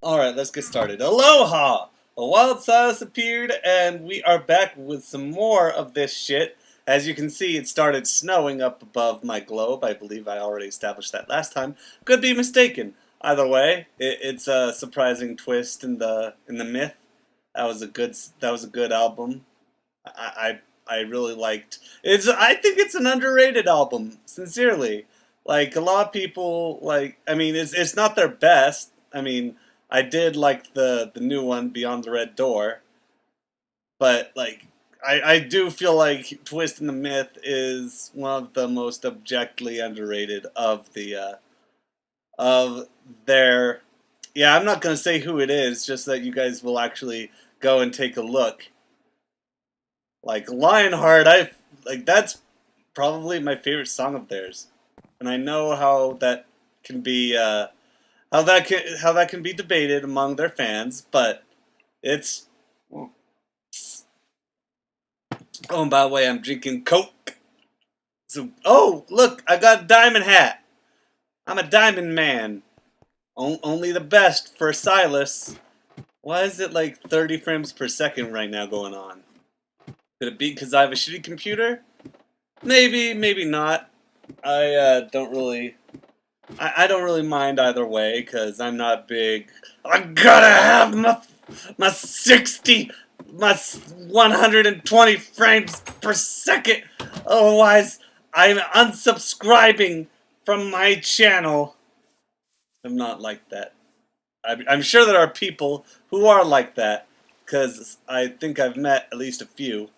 Alright, let's get started. Aloha! A wild silas appeared, and we are back with some more of this shit. As you can see, it started snowing up above my globe. I believe I already established that last time. Could be mistaken. Either way, it's a surprising twist in the myth. That was a good album. I really liked. I think it's an underrated album. Sincerely, like a lot of people like. I mean, it's not their best. I mean, I did like the new one, Beyond the Red Door, but like I do feel like Twist in the Myth is one of the most objectively underrated of the of their. Yeah, I'm not gonna say who it is, just that you guys will actually go and take a look. Like Lionheart, that's probably my favorite song of theirs, and I know how that can be how that can be debated among their fans, but it's. Oh, and by the way, I'm drinking Coke. So, oh, look, I got a diamond hat. I'm a diamond man. Only the best for Silas. Why is it like 30 frames per second right now going on? Could it be because I have a shitty computer? Maybe, maybe not. I don't really mind either way, because I'm not big. I gotta have my 60, my 120 frames per second. Otherwise, I'm unsubscribing from my channel. I'm not like that. I'm sure there are people who are like that, because I think I've met at least a few.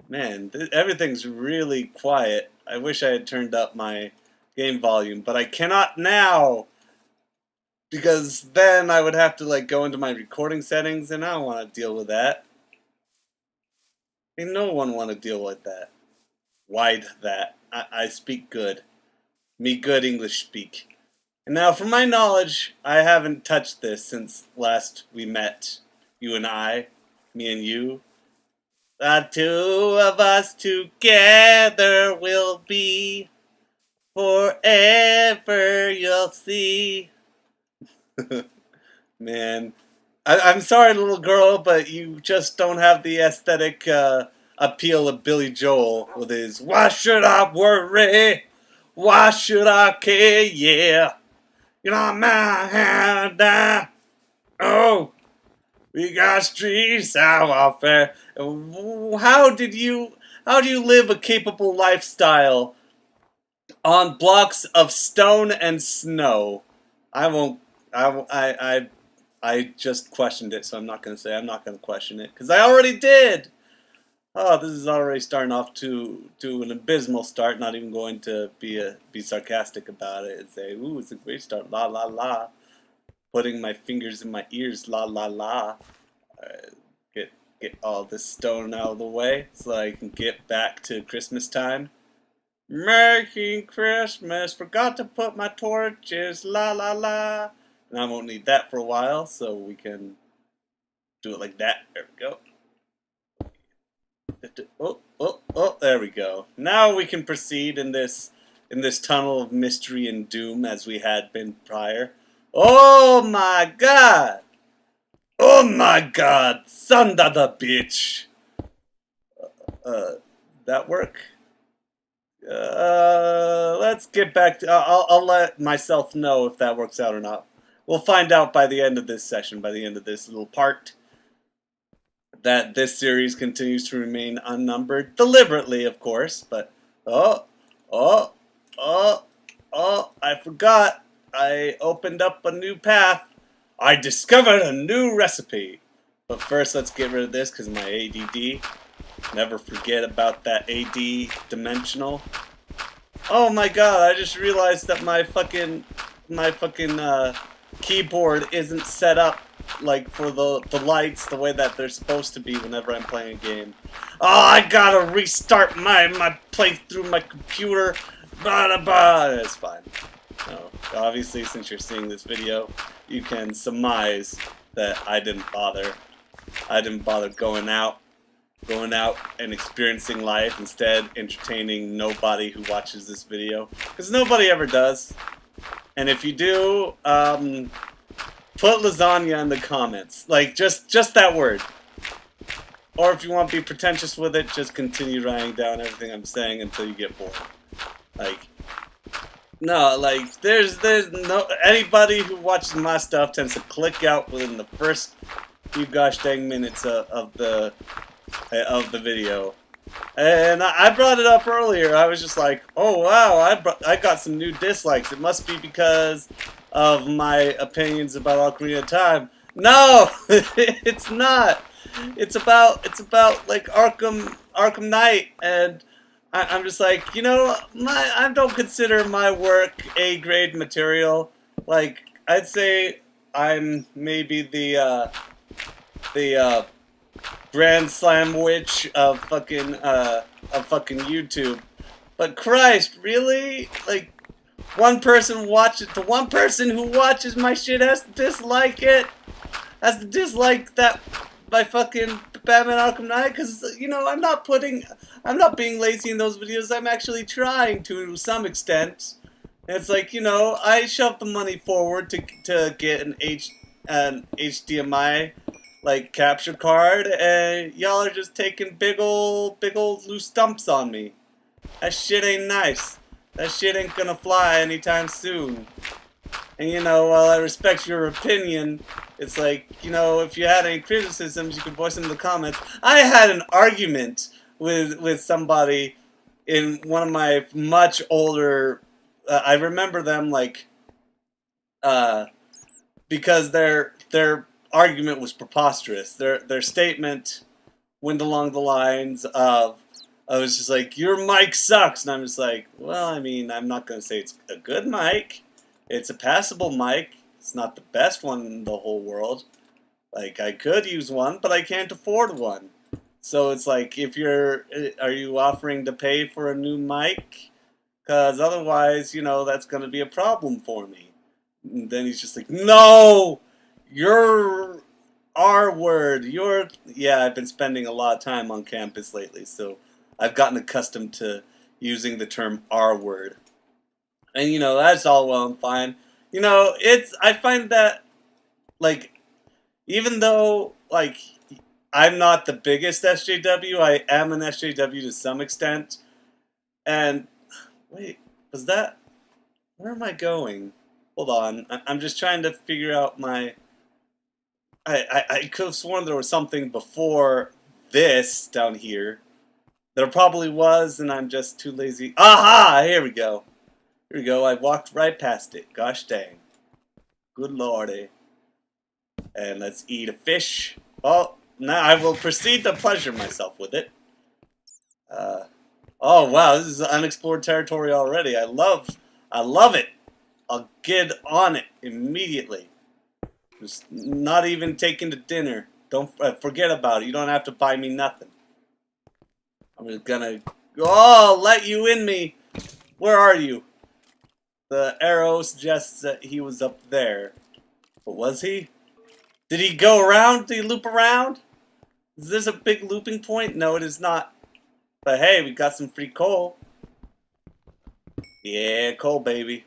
Man, everything's really quiet. I wish I had turned up my game volume, but I cannot now, because then I would have to like go into my recording settings, and I don't want to deal with that. Ain't no one want to deal with that. Why'd that? I speak good. Me good English speak. And now, from my knowledge, I haven't touched this since last we met. You and I, me and you. The two of us together will be forever, you'll see. Man, I'm sorry, little girl, but you just don't have the aesthetic appeal of Billy Joel with his "Why should I worry? Why should I care? Yeah, you know my hand down. Oh, we got streets out warfare. How do you live a capable lifestyle on blocks of stone and snow? I won't. I just questioned it, so I'm not going to question it, because I already did. Oh, this is already starting off to an abysmal start. Not even going to be sarcastic about it and say, "Ooh, it's a great start." La la la. Putting my fingers in my ears. La la la. Get all this stone out of the way so I can get back to Christmas time. Merry Christmas. Forgot to put my torches. La la la. And I won't need that for a while, so we can do it like that. There we go. Oh, there we go. Now we can proceed in this tunnel of mystery and doom as we had been prior. Oh my god! Oh my god! Son of a bitch! That work? Let's get back to. I'll let myself know if that works out or not. We'll find out by the end of this session, by the end of this little part, that this series continues to remain unnumbered, deliberately, of course, but, oh, I forgot. I opened up a new path. I discovered a new recipe. But first, let's get rid of this, because my ADD. Never forget about that AD dimensional. Oh my god, I just realized that my fucking keyboard isn't set up like for the lights the way that they're supposed to be whenever I'm playing a game. Oh, I gotta restart my playthrough, my computer. It's fine. No, obviously, since you're seeing this video, you can surmise that I didn't bother. I didn't bother going out and experiencing life, instead entertaining nobody who watches this video, because nobody ever does. And if you do, put lasagna in the comments. Like, just that word. Or if you want to be pretentious with it, just continue writing down everything I'm saying until you get bored. Like, no, like, there's no, anybody who watches my stuff tends to click out within the first few gosh dang minutes of the video. And I brought it up earlier. I was just like, oh wow, I got some new dislikes. It must be because of my opinions about Ocarina of Time. No, it's not. It's about like Arkham Knight, and I'm just like, you know, I don't consider my work A-grade material. Like, I'd say I'm maybe the Grand Slam witch of fucking YouTube. But Christ, really? Like, one person watches, the one person who watches my shit has to dislike it? Has to dislike that, my fucking Batman Arkham Knight? Because, you know, I'm not being lazy in those videos. I'm actually trying to some extent. And it's like, you know, I shoved the money forward to get an HDMI like capture card, and y'all are just taking big old loose dumps on me. That shit ain't nice. That shit ain't gonna fly anytime soon. And you know, while I respect your opinion, it's like, you know, if you had any criticisms, you could voice them in the comments. I had an argument with somebody in one of my much older. I remember them like because their argument was preposterous. Their statement went along the lines of, I was just like, your mic sucks. And I'm just like, well, I mean, I'm not going to say it's a good mic. It's a passable mic. It's not the best one in the whole world. Like, I could use one, but I can't afford one. So it's like, are you offering to pay for a new mic? Because otherwise, you know, that's going to be a problem for me. And then he's just like, no! Your R word, yeah, I've been spending a lot of time on campus lately, so I've gotten accustomed to using the term R word. And, you know, that's all well and fine. You know, I find that, like, even though, like, I'm not the biggest SJW, I am an SJW to some extent. And, wait, where am I going? Hold on, I'm just trying to figure out my... I could have sworn there was something before this down here. There probably was, and I'm just too lazy. Aha! Here we go. Here we go. I walked right past it. Gosh dang. Good lordy. And let's eat a fish. Oh, now I will proceed to pleasure myself with it. Oh wow, this is unexplored territory already. I love it. I'll get on it immediately. Just not even taking to dinner. Don't forget about it. You don't have to buy me nothing. I'm just gonna let you in me. Where are you? The arrow suggests that he was up there. But was he? Did he go around? Did he loop around? Is this a big looping point? No, it is not. But hey, we got some free coal. Yeah, coal, baby.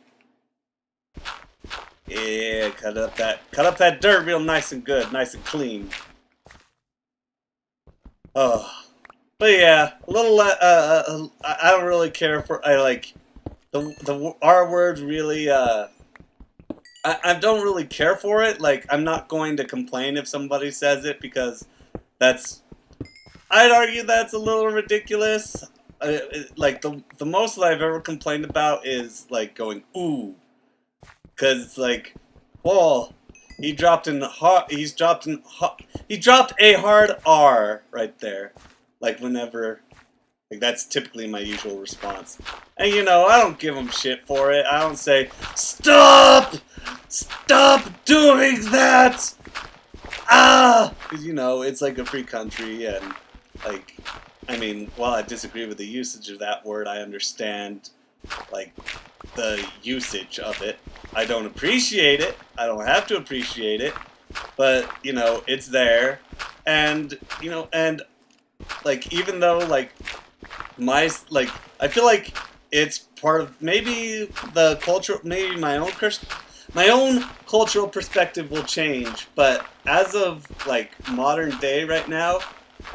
Yeah, cut up that dirt real nice and good, nice and clean. Oh, but yeah, a little. I don't really care for. I like the R word. Really, I don't really care for it. Like, I'm not going to complain if somebody says it because I'd argue that's a little ridiculous. Like the most that I've ever complained about is like going ooh. Cause it's like, oh, he dropped a hard R right there. Like whenever, like that's typically my usual response. And you know, I don't give him shit for it. I don't say, stop doing that. Cause you know, it's like a free country, and like, I mean, while I disagree with the usage of that word, I understand like the usage of it. I don't appreciate it. I don't have to appreciate it, but you know, it's there. And you know, and like, even though like I feel like it's part of maybe the culture, maybe my own my own cultural perspective will change, but as of like modern day right now,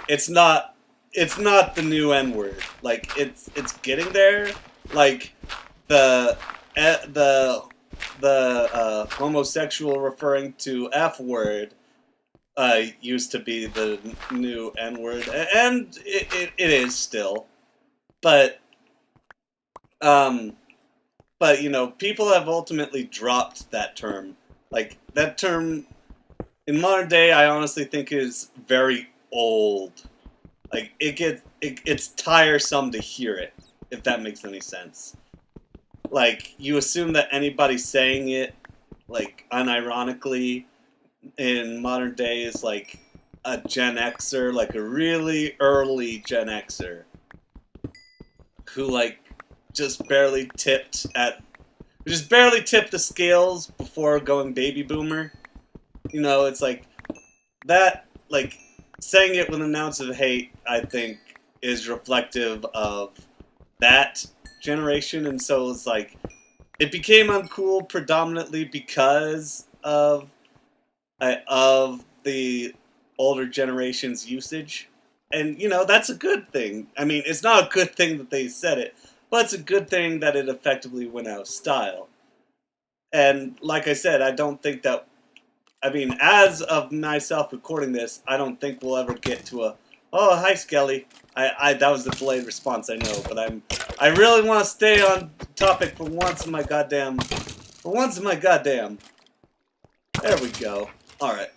it's not the new N word. Like it's getting there. Like the the homosexual referring to F word used to be the new N word, and it is still, but um, but you know, people have ultimately dropped that term. Like that term in modern day, I honestly think is very old. Like it's tiresome to hear it, if that makes any sense. Like you assume that anybody saying it, like unironically, in modern day is like a Gen Xer, like a really early Gen Xer, who like just barely tipped at, just barely tipped the scales before going baby boomer. You know, it's like that, like saying it with an ounce of hate, I think, is reflective of that generation, and so it's like it became uncool predominantly because of the older generation's usage. And, you know, that's a good thing. I mean, it's not a good thing that they said it, but it's a good thing that it effectively went out of style. And like I said, I don't think that, I mean, as of myself recording this, I don't think we'll ever get to a, oh, hi, Skelly. That was a delayed response, I know, but I really want to stay on topic for once in my goddamn, there we go. Alright.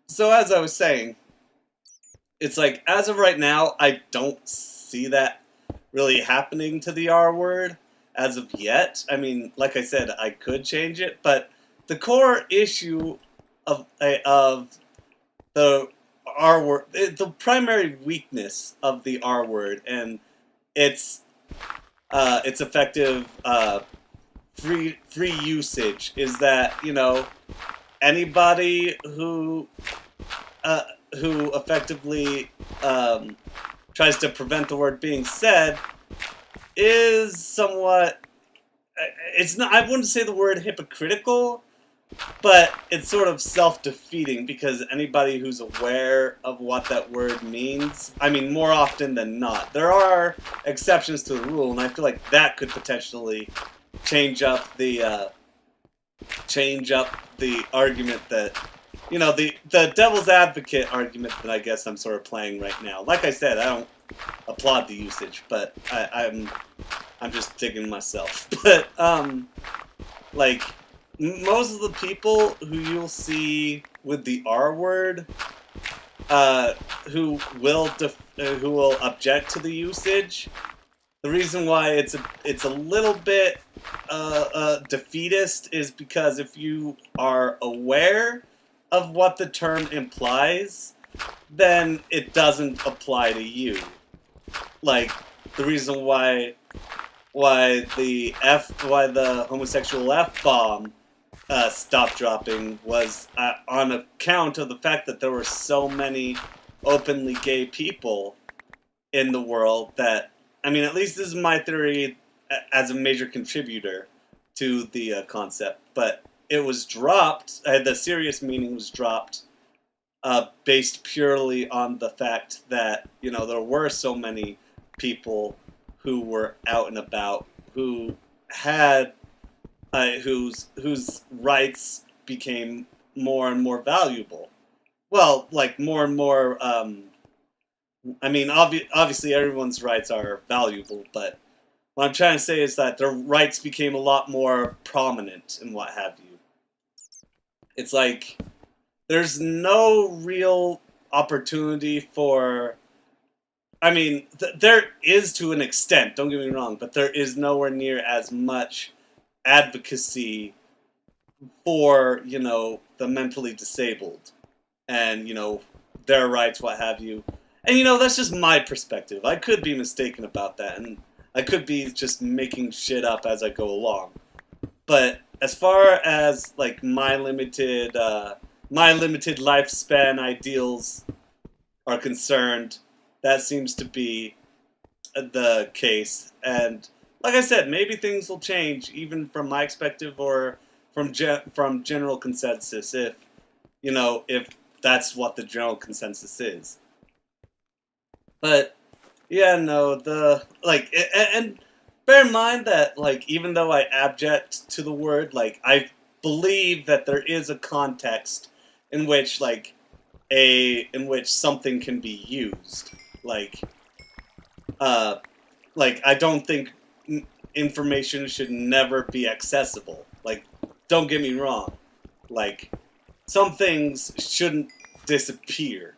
So as I was saying, it's like, as of right now, I don't see that really happening to the R word as of yet. I mean, like I said, I could change it, but the core issue of the R word, the primary weakness of the R word and its effective free usage is that, you know, anybody who effectively tries to prevent the word being said is somewhat, it's not, I wouldn't say the word hypocritical, but it's sort of self-defeating, because anybody who's aware of what that word means, I mean, more often than not, there are exceptions to the rule, and I feel like that could potentially change up the argument that, you know, the devil's advocate argument that I guess I'm sort of playing right now. Like I said, I don't applaud the usage, but I'm just digging myself. But like most of the people who you'll see with the R word, who will object to the usage, the reason why it's a little bit defeatist is because if you are aware of what the term implies, then it doesn't apply to you. Like the reason why the homosexual F-bomb stopped dropping was on account of the fact that there were so many openly gay people in the world that, I mean, at least this is my theory as a major contributor to the concept, but it was dropped, the serious meaning was dropped based purely on the fact that, you know, there were so many people who were out and about who had whose rights became more and more valuable. Well, like more and more. I mean, obviously everyone's rights are valuable, but what I'm trying to say is that their rights became a lot more prominent and what have you. It's like there's no real opportunity for, I mean, there is to an extent, don't get me wrong, but there is nowhere near as much advocacy for, you know, the mentally disabled and, you know, their rights, what have you. And, you know, that's just my perspective. I could be mistaken about that, and I could be just making shit up as I go along. But as far as, like, my limited lifespan ideals are concerned, that seems to be the case. And like I said, maybe things will change, even from my perspective or from general consensus, if if that's what the general consensus is. But yeah, no, and bear in mind that even though I abject to the word, I believe that there is a context in which in which something can be used. Like uh I don't think information should never be accessible. Don't get me wrong. Some things shouldn't disappear.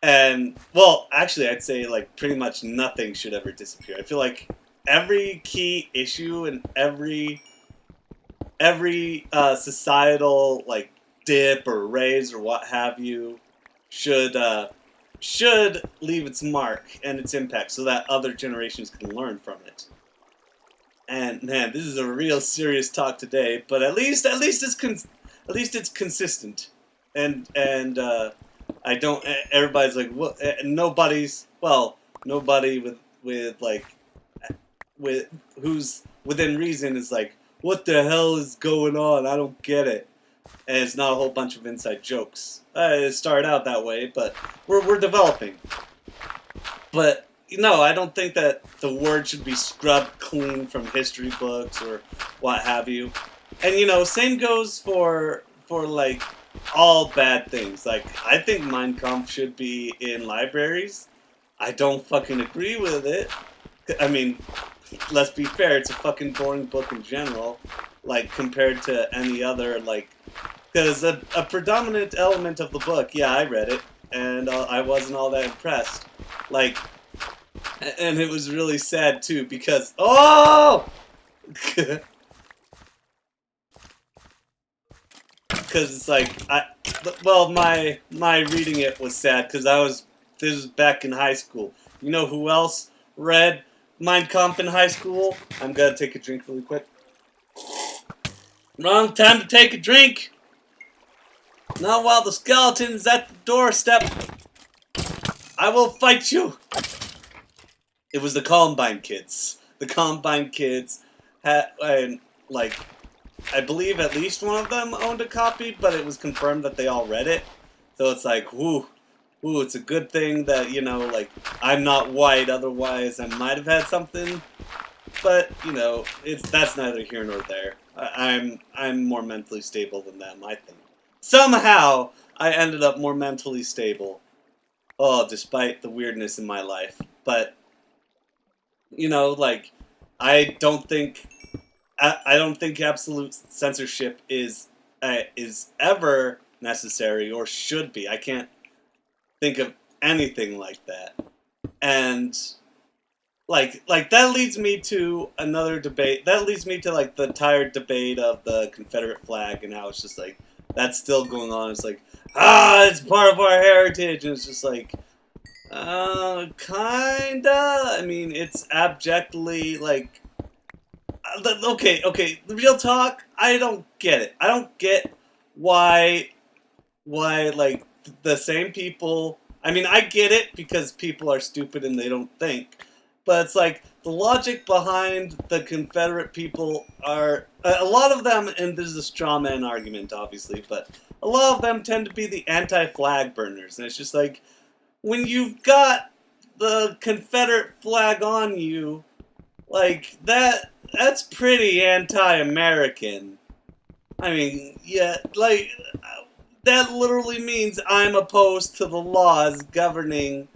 And well, actually I'd say pretty much nothing should ever disappear. I feel like every key issue and every societal dip or raise or what have you should leave its mark and its impact so that other generations can learn from it. And man, this is a real serious talk today, but at least it's consistent. And I don't. Everybody's like, what? Nobody with who's within reason is like, what the hell is going on? I don't get it. And it's not a whole bunch of inside jokes. It started out that way, but we're developing. But I don't think that the word should be scrubbed clean from history books or what have you. And same goes for all bad things. I think Mein Kampf should be in libraries. I don't fucking agree with it. I mean, let's be fair, it's a fucking boring book in general, compared to any other, because a predominant element of the book, yeah, I read it, and I wasn't all that impressed. And it was really sad, too, because, oh! Because it's my reading it was sad, because this was back in high school. You know who else read Mein Kampf in high school? I'm gonna take a drink really quick. Wrong time to take a drink! Not while the skeleton's at the doorstep. I will fight you! It was the Columbine kids. The Columbine kids had, I believe at least one of them owned a copy, but it was confirmed that they all read it. So it's whoo, it's a good thing that, I'm not white, otherwise I might have had something. But, that's neither here nor there. I'm more mentally stable than them, I think. Somehow, I ended up more mentally stable. Oh, despite the weirdness in my life. But, I don't think absolute censorship is ever necessary or should be. I can't think of anything like that. And that leads me to another debate. That leads me to the tired debate of the Confederate flag and how it's just that's still going on. It's it's part of our heritage, and it's just kinda. I mean, it's abjectly okay, the real talk, I don't get it. I don't get why the same people, I mean, I get it because people are stupid and they don't think, but it's the logic behind the Confederate people are, a lot of them, and this is a straw man argument, obviously, but a lot of them tend to be the anti-flag burners, and it's just when you've got the Confederate flag on you, that's pretty anti-American. I mean, yeah, that literally means I'm opposed to the laws governing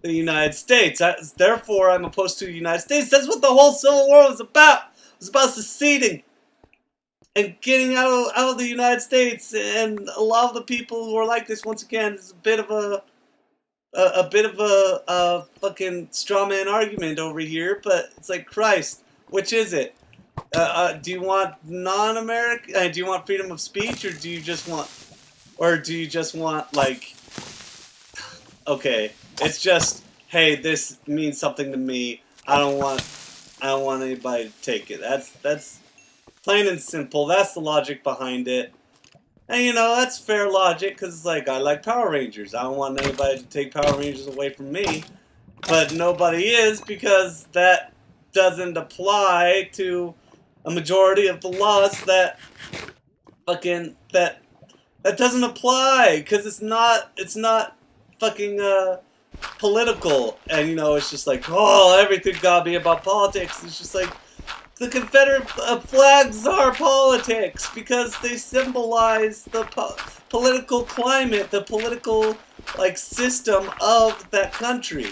the United States. Therefore, I'm opposed to the United States. That's what the whole Civil War was about. It was about seceding and getting out of the United States. And a lot of the people who are like this, once again, is a bit of a fucking straw man argument over here. But it's Christ. Which is it? Do you want non-American? Do you want freedom of speech, or do you just want, okay, it's just, hey, this means something to me. I don't want anybody to take it. That's plain and simple. That's the logic behind it. And that's fair logic, because I like Power Rangers. I don't want anybody to take Power Rangers away from me. But nobody is, because that doesn't apply to a majority of the laws that fucking that doesn't apply because it's not fucking political, and it's just like, oh, everything gotta be about politics. It's just like the Confederate flags are politics because they symbolize the political climate, the political system of that country.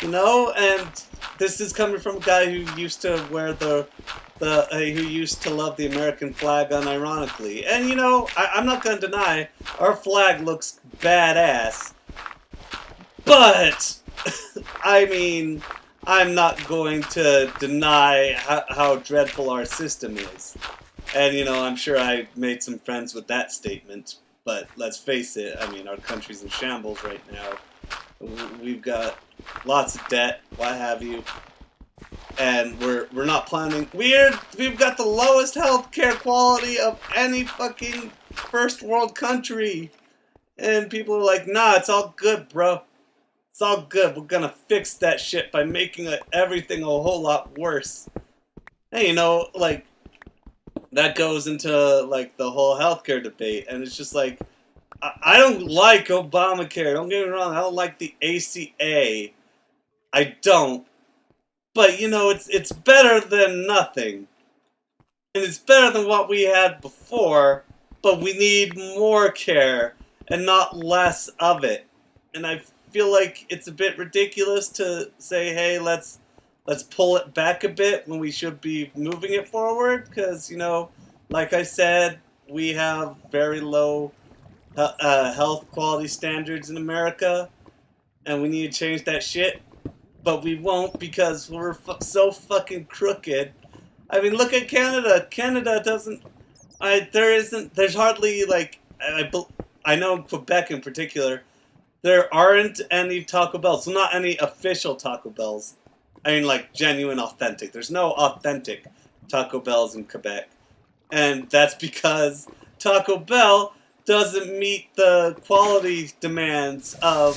And this is coming from a guy who used to wear who used to love the American flag unironically. And I'm not gonna deny our flag looks badass, but I mean, I'm not going to deny how dreadful our system is. And I'm sure I made some friends with that statement, but let's face it, I mean, our country's in shambles right now. We've got lots of debt, what have you, and we're not planning. We've got the lowest healthcare quality of any fucking first world country, and people are like, nah, it's all good, bro. It's all good. We're gonna fix that shit by making everything a whole lot worse. Hey, that goes into the whole healthcare debate, and it's just like, I don't like Obamacare. Don't get me wrong. I don't like the ACA. I don't. But it's better than nothing, and it's better than what we had before. But we need more care and not less of it. And I feel like it's a bit ridiculous to say, hey, let's pull it back a bit when we should be moving it forward, because like I said, we have very low health quality standards in America, and we need to change that shit, but we won't because we're so fucking crooked. I mean, look at Canada. Canada doesn't. There's hardly I know in Quebec in particular, there aren't any Taco Bells. So not any official Taco Bells. I mean, genuine, authentic. There's no authentic Taco Bells in Quebec. And that's because Taco Bell doesn't meet the quality demands of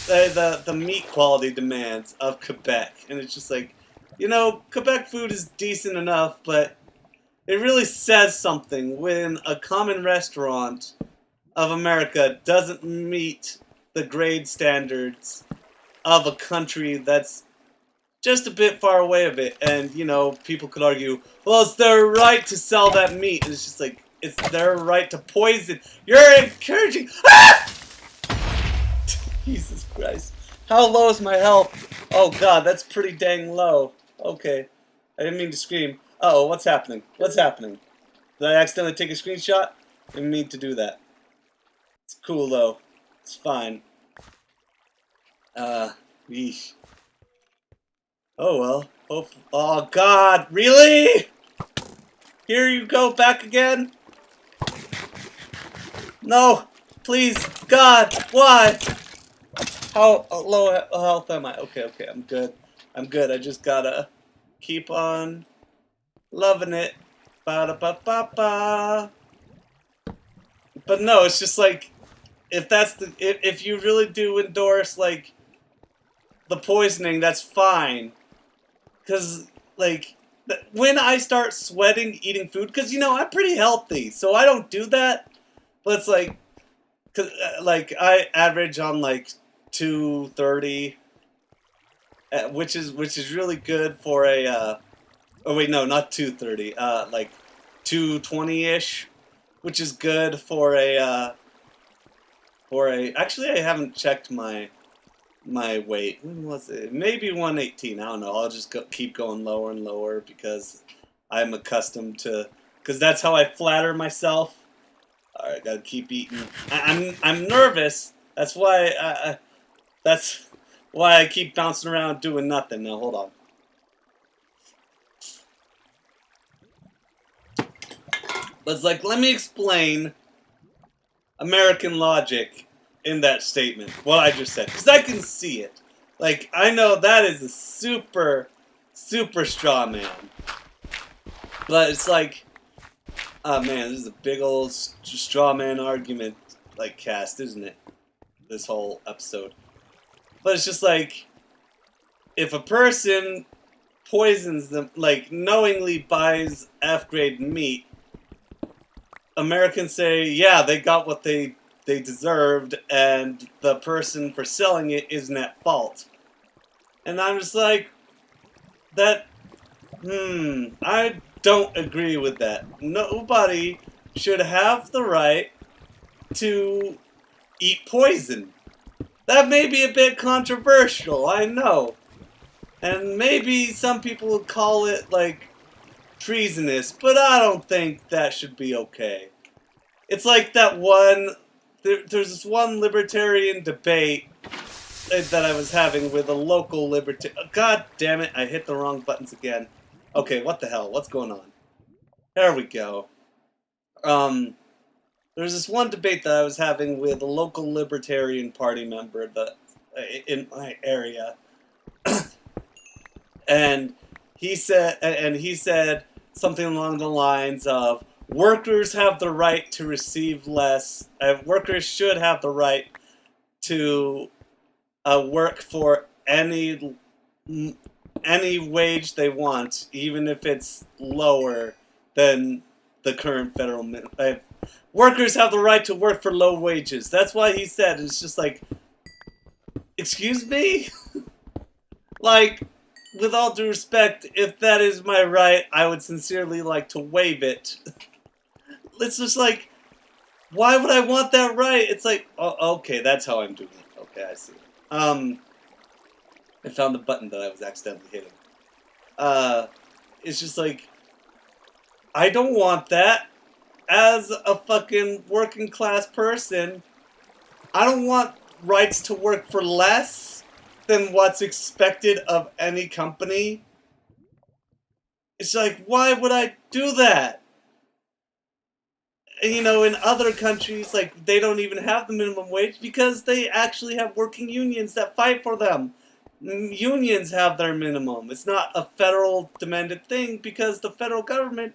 the meat quality demands of Quebec. And it's just like, Quebec food is decent enough, but it really says something when a common restaurant of America doesn't meet the grade standards of a country that's just a bit far away of it. And people could argue, well, it's their right to sell that meat. And it's just like, it's their right to poison. You're encouraging. Ah! Jesus Christ. How low is my health? Oh god, that's pretty dang low. Okay. I didn't mean to scream. Uh-oh, what's happening? What's happening? Did I accidentally take a screenshot? I didn't mean to do that. It's cool though. It's fine. Yeesh. Oh well. Oh god, really? Here you go, back again? No, please, God, why? How low health am I? Okay, I'm good. I'm good. I just gotta keep on loving it. Ba-da-ba-ba-ba. But no, it's just like, if you really do endorse the poisoning, that's fine. Cause when I start sweating eating food, cause I'm pretty healthy, so I don't do that. But it's cause I average on 230, which is really good for a. Oh wait, no, not 230. 220-ish, which is good for a. Actually, I haven't checked my weight. When was it? Maybe 118. I don't know. I'll just keep going lower and lower because I'm accustomed to. Because that's how I flatter myself. All right, gotta keep eating. I'm nervous. That's why I keep bouncing around doing nothing. Now hold on. But it's let me explain American logic in that statement. What I just said, because I can see it. I know that is a super straw man. But it's oh man, this is a big old straw man argument, cast, isn't it? This whole episode. But it's just if a person poisons them, knowingly buys F-grade meat, Americans say, yeah, they got what they deserved, and the person for selling it isn't at fault. And I'm just like, that, I don't agree with that. Nobody should have the right to eat poison. That may be a bit controversial, I know. And maybe some people would call it, like, treasonous, but I don't think that should be okay. It's like that one, there's this one libertarian debate that I was having with a local libertarian. God damn it, I hit the wrong buttons again. Okay, what the hell? What's going on? There we go. There's this one debate that I was having with a local Libertarian Party member in my area, and he said something along the lines of, workers have the right to receive less. Workers should have the right to work for any wage they want, even if it's lower than the current federal minimum. Workers have the right to work for low wages. That's why he said, it's just like, excuse me? Like, with all due respect, if that is my right, I would sincerely like to waive it. It's just like, why would I want that right? It's like, oh, okay, that's how I'm doing it. Okay, I see. I found the button that I was accidentally hitting. It's just like, I don't want that. As a fucking working class person, I don't want rights to work for less than what's expected of any company. It's like, why would I do that? And, you know, in other countries, like, they don't even have the minimum wage because they actually have working unions that fight for them. Unions have their minimum. It's not a federal demanded thing because the federal government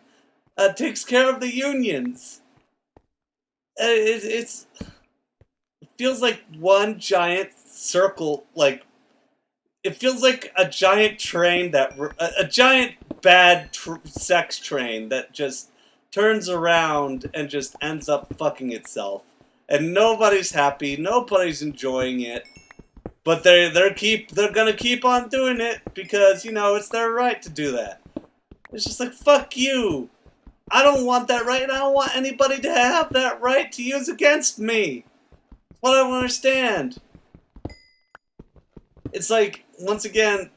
takes care of the unions. It feels like one giant circle, like, it feels like a giant train a giant bad sex train that just turns around and just ends up fucking itself. And nobody's happy, nobody's enjoying it. But they're gonna keep on doing it because, you know, it's their right to do that. It's just like, fuck you. I don't want that right, and I don't want anybody to have that right to use against me. What I don't understand. It's like, once again,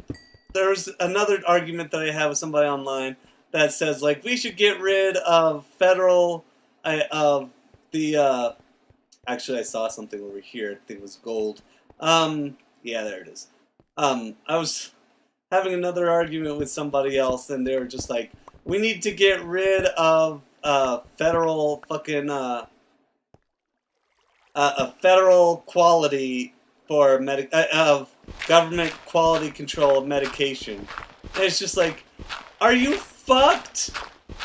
there's another argument that I have with somebody online that says, like, we should get rid of federal, actually I saw something over here, I think it was gold. Yeah, there it is. I was having another argument with somebody else, and they were just like, we need to get rid of federal fucking a federal quality for of government quality control of medication. And it's just like, are you fucked?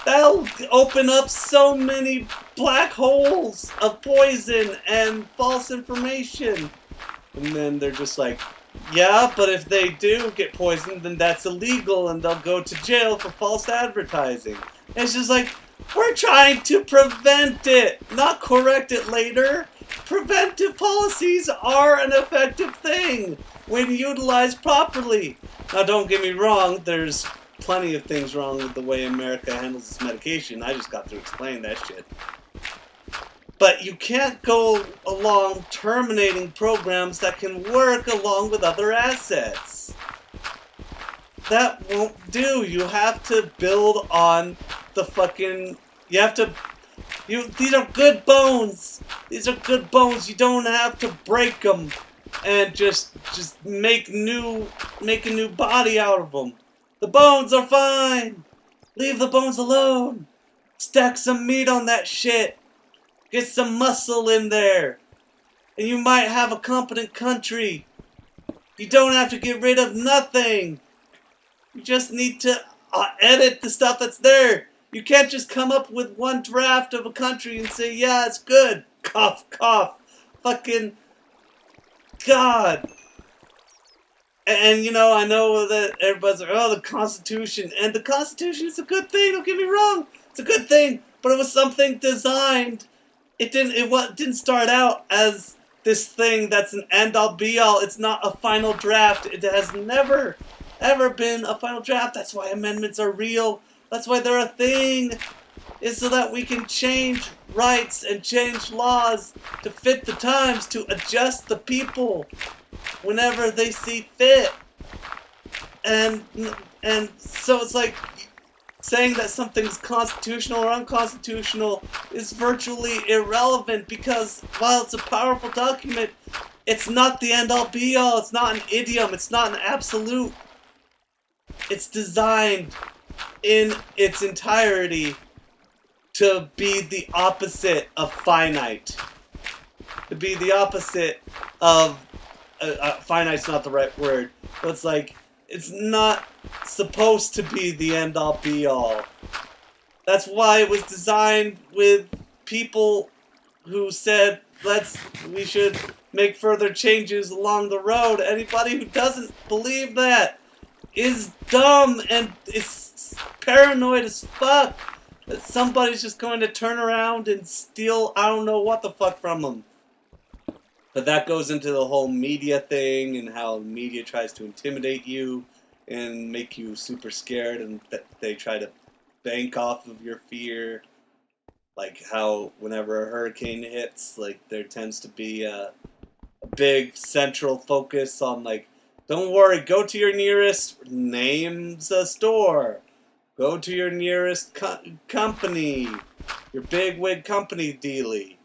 That'll open up so many black holes of poison and false information. And then they're just like, yeah, but if they do get poisoned, then that's illegal and they'll go to jail for false advertising. And it's just like, we're trying to prevent it, not correct it later. Preventive policies are an effective thing when utilized properly. Now, don't get me wrong, there's plenty of things wrong with the way America handles its medication. I just got to explain that shit. But you can't go along terminating programs that can work along with other assets. That won't do. You have to build on the fucking... these are good bones. These are good bones. You don't have to break them and just make a new body out of them. The bones are fine. Leave the bones alone. Stack some meat on that shit. Get some muscle in there. And you might have a competent country. You don't have to get rid of nothing. You just need to edit the stuff that's there. You can't just come up with one draft of a country and say, yeah, it's good. Cough, cough. Fucking God. And, you know, I know that everybody's like, oh, the Constitution. And the Constitution is a good thing. Don't get me wrong. It's a good thing. but it was something designed. It didn't start out as this thing that's an end-all be-all. It's not a final draft. It has never, ever been a final draft. That's why amendments are real. That's why they're a thing. Is so that we can change rights and change laws to fit the times, to adjust the people whenever they see fit. And so it's like saying that something's constitutional or unconstitutional is virtually irrelevant, because while it's a powerful document, it's not the end-all be-all. It's not an idiom. It's not an absolute. It's designed in its entirety to be the opposite of finite. To be the opposite of... finite's not the right word. But it's like, it's not supposed to be the end-all be-all. That's why it was designed with people who said, we should make further changes along the road. Anybody who doesn't believe that is dumb and is paranoid as fuck. That somebody's just going to turn around and steal I don't know what the fuck from them. But that goes into the whole media thing and how media tries to intimidate you and make you super scared, and that they try to bank off of your fear. Like how whenever a hurricane hits, like there tends to be a big central focus on like, don't worry, go to your nearest, names a store. Go to your nearest company, your bigwig company dealie,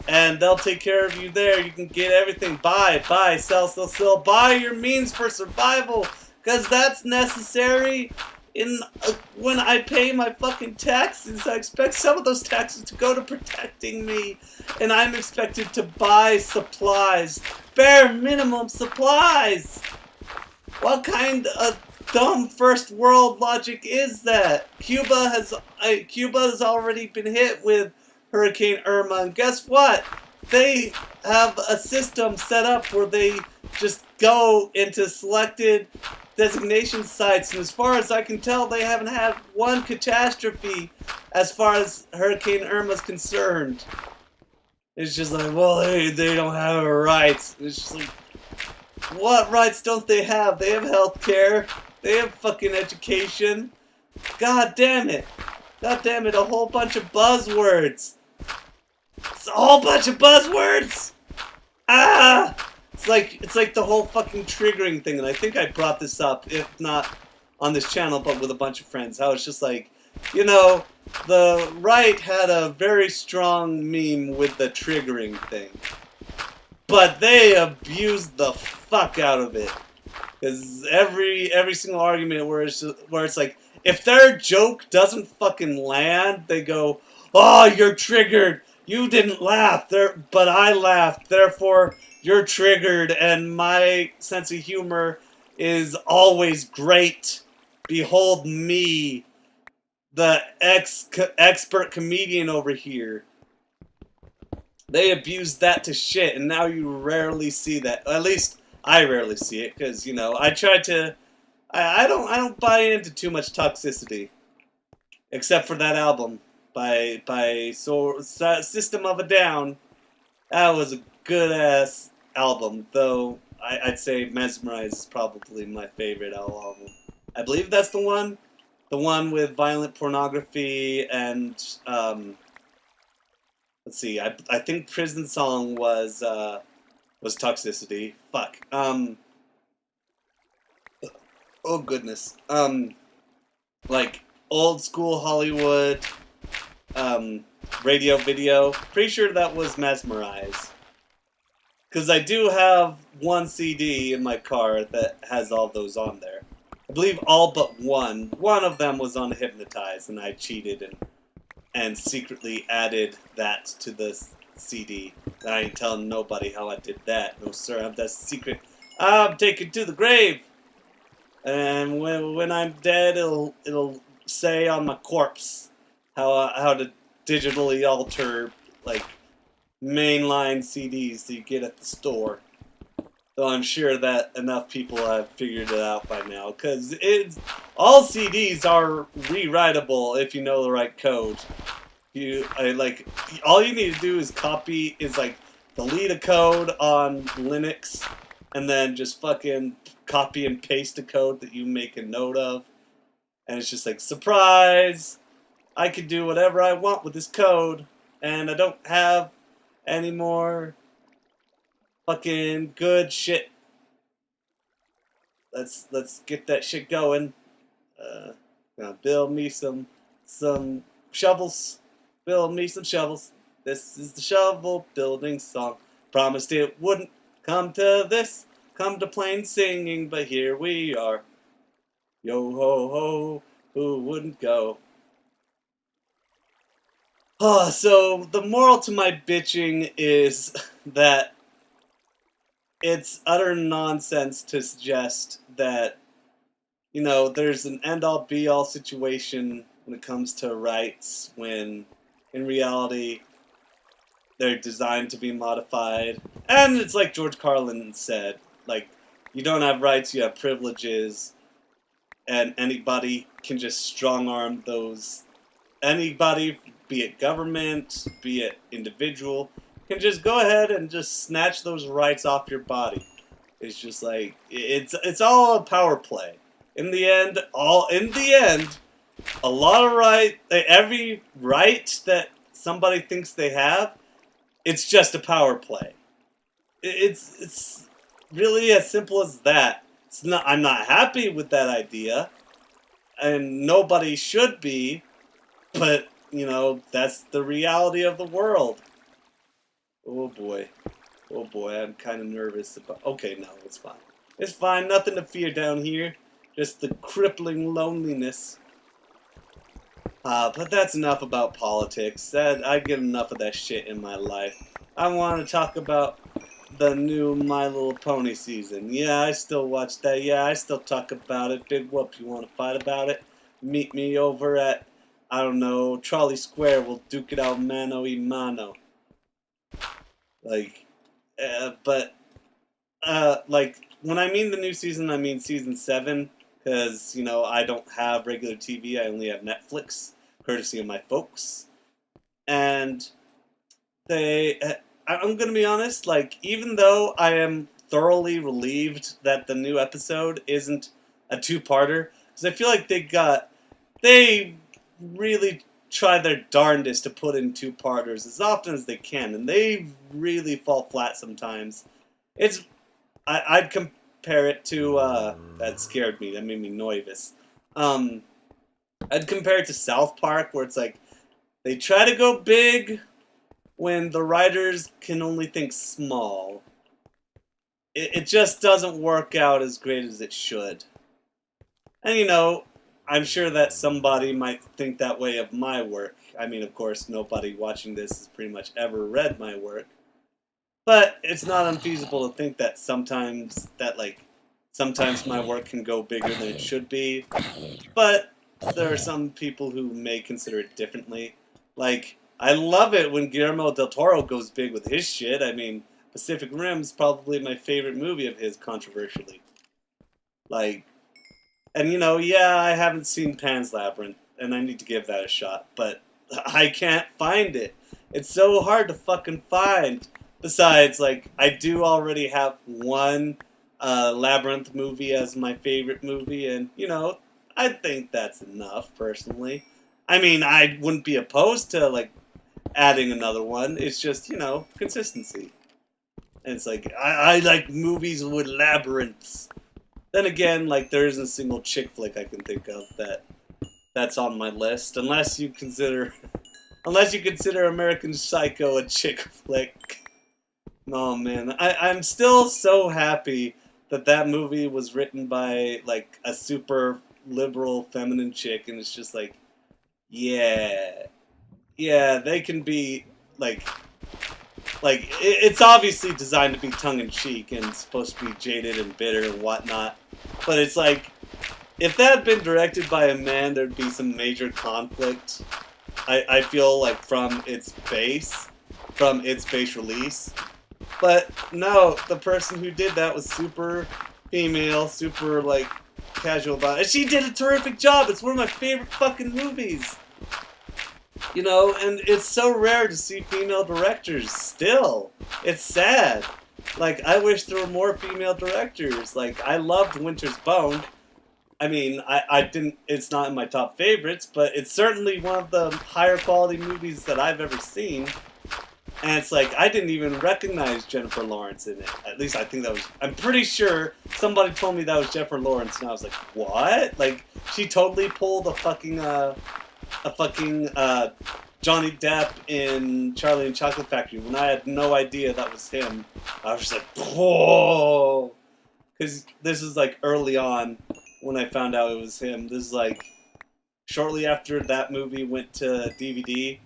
and they'll take care of you there. You can get everything. Buy, sell. Buy your means for survival, because that's necessary. When I pay my fucking taxes, I expect some of those taxes to go to protecting me, and I'm expected to buy supplies, bare minimum supplies. What kind of dumb first world logic is that? Cuba has already been hit with Hurricane Irma, and guess what? They have a system set up where they just go into selected designation sites, and as far as I can tell, they haven't had one catastrophe as far as Hurricane Irma is concerned. It's just like, well, they don't have rights. It's just like, what rights don't they have? They have health care. They have fucking education. God damn it. God damn it, a whole bunch of buzzwords. It's a whole bunch of buzzwords! Ah! It's like the whole fucking triggering thing, and I think I brought this up, if not on this channel, but with a bunch of friends. How it's just like, you know, the right had a very strong meme with the triggering thing. But they abused the fuck out of it. Because every single argument where it's like, if their joke doesn't fucking land, they go, oh, you're triggered. You didn't laugh, but I laughed. Therefore, you're triggered, and my sense of humor is always great. Behold me, the expert comedian over here. They abused that to shit, and now you rarely see that. At least I rarely see it, because, you know, I try to... I don't buy into too much toxicity. Except for that album by System of a Down. That was a good-ass album, though I'd say Mesmerize is probably my favorite album. I believe that's the one. The one with violent pornography and... let's see, I think Prison Song was Toxicity. Fuck. Oh goodness. Like old school Hollywood, radio video. Pretty sure that was Mesmerize. Because I do have one CD in my car that has all those on there. I believe all but one. One of them was on Hypnotize, and I cheated and secretly added that to the CD. I ain't telling nobody how I did that. No sir, I'm that secret. I'm taken to the grave. And when I'm dead, it'll say on my corpse how to digitally alter like mainline CDs that you get at the store. Though I'm sure that enough people have figured it out by now, because all CDs are rewritable if you know the right code. all you need to do is delete a code on Linux, and then just fucking copy and paste a code that you make a note of, and it's just like, surprise! I can do whatever I want with this code, and I don't have any more fucking good shit. Let's get that shit going. Gonna build me some shovels. Build me some shovels. This is the shovel building song. Promised it wouldn't come to this, come to plain singing, but here we are. Yo ho ho, who wouldn't go? So the moral to my bitching is that it's utter nonsense to suggest that, there's an end-all be-all situation when it comes to rights, when in reality they're designed to be modified. And it's like George Carlin said, like, you don't have rights, you have privileges, and anybody can just strong-arm those. Anybody, be it government, be it individual, can just go ahead and just snatch those rights off your body. It's just like, it's all a power play. In the end, a lot of every right that somebody thinks they have, it's just a power play. It's really as simple as that. I'm not happy with that idea, and nobody should be, but, that's the reality of the world. Oh boy, I'm kind of nervous about... Okay, no, it's fine. It's fine, nothing to fear down here. Just the crippling loneliness. But that's enough about politics. I get enough of that shit in my life. I want to talk about the new My Little Pony season. Yeah, I still watch that. Yeah, I still talk about it. Big whoop, you want to fight about it? Meet me over at, I don't know, Trolley Square. We'll duke it out mano y mano. When I mean the new season, I mean season 7. Because, I don't have regular TV. I only have Netflix, courtesy of my folks. And I'm going to be honest, even though I am thoroughly relieved that the new episode isn't a 2-parter, because I feel like they really try their darndest to put in 2-parters as often as they can, and they really fall flat sometimes. I'd compare it to, that scared me, that made me nervous. I'd compare it to South Park, where it's like, they try to go big when the writers can only think small. It just doesn't work out as great as it should. And I'm sure that somebody might think that way of my work. I mean, of course, nobody watching this has pretty much ever read my work. But it's not unfeasible to think that sometimes my work can go bigger than it should be. But there are some people who may consider it differently. I love it when Guillermo del Toro goes big with his shit. I mean, Pacific Rim's probably my favorite movie of his, controversially. And yeah, I haven't seen Pan's Labyrinth, and I need to give that a shot, but I can't find it. It's so hard to fucking find. Besides, I do already have one Labyrinth movie as my favorite movie, and, I think that's enough, personally. I mean, I wouldn't be opposed to, adding another one. It's just, consistency. And it's I like movies with labyrinths. Then again, there isn't a single chick flick I can think of that's on my list, unless you consider American Psycho a chick flick. Oh man, I'm still so happy that movie was written by a super liberal feminine chick, and it's just yeah, they can be it's obviously designed to be tongue-in-cheek and supposed to be jaded and bitter and whatnot, but it's if that had been directed by a man, there'd be some major conflict. I feel from its base release. But no, the person who did that was super female, super casual about it. And she did a terrific job. It's one of my favorite fucking movies. You know, and it's so rare to see female directors still. It's sad. Like, I wish there were more female directors. Like, I loved Winter's Bone. I mean, I didn't, it's not in my top favorites, but it's certainly one of the higher quality movies that I've ever seen. And it's like, I didn't even recognize Jennifer Lawrence in it. At least I think that was, I'm pretty sure somebody told me that was Jennifer Lawrence, and I was like, what? Like, she totally pulled a fucking Johnny Depp in Charlie and Chocolate Factory when I had no idea that was him. I was just like, whoa! Because this is like early on when I found out it was him. This is like shortly after that movie went to DVD.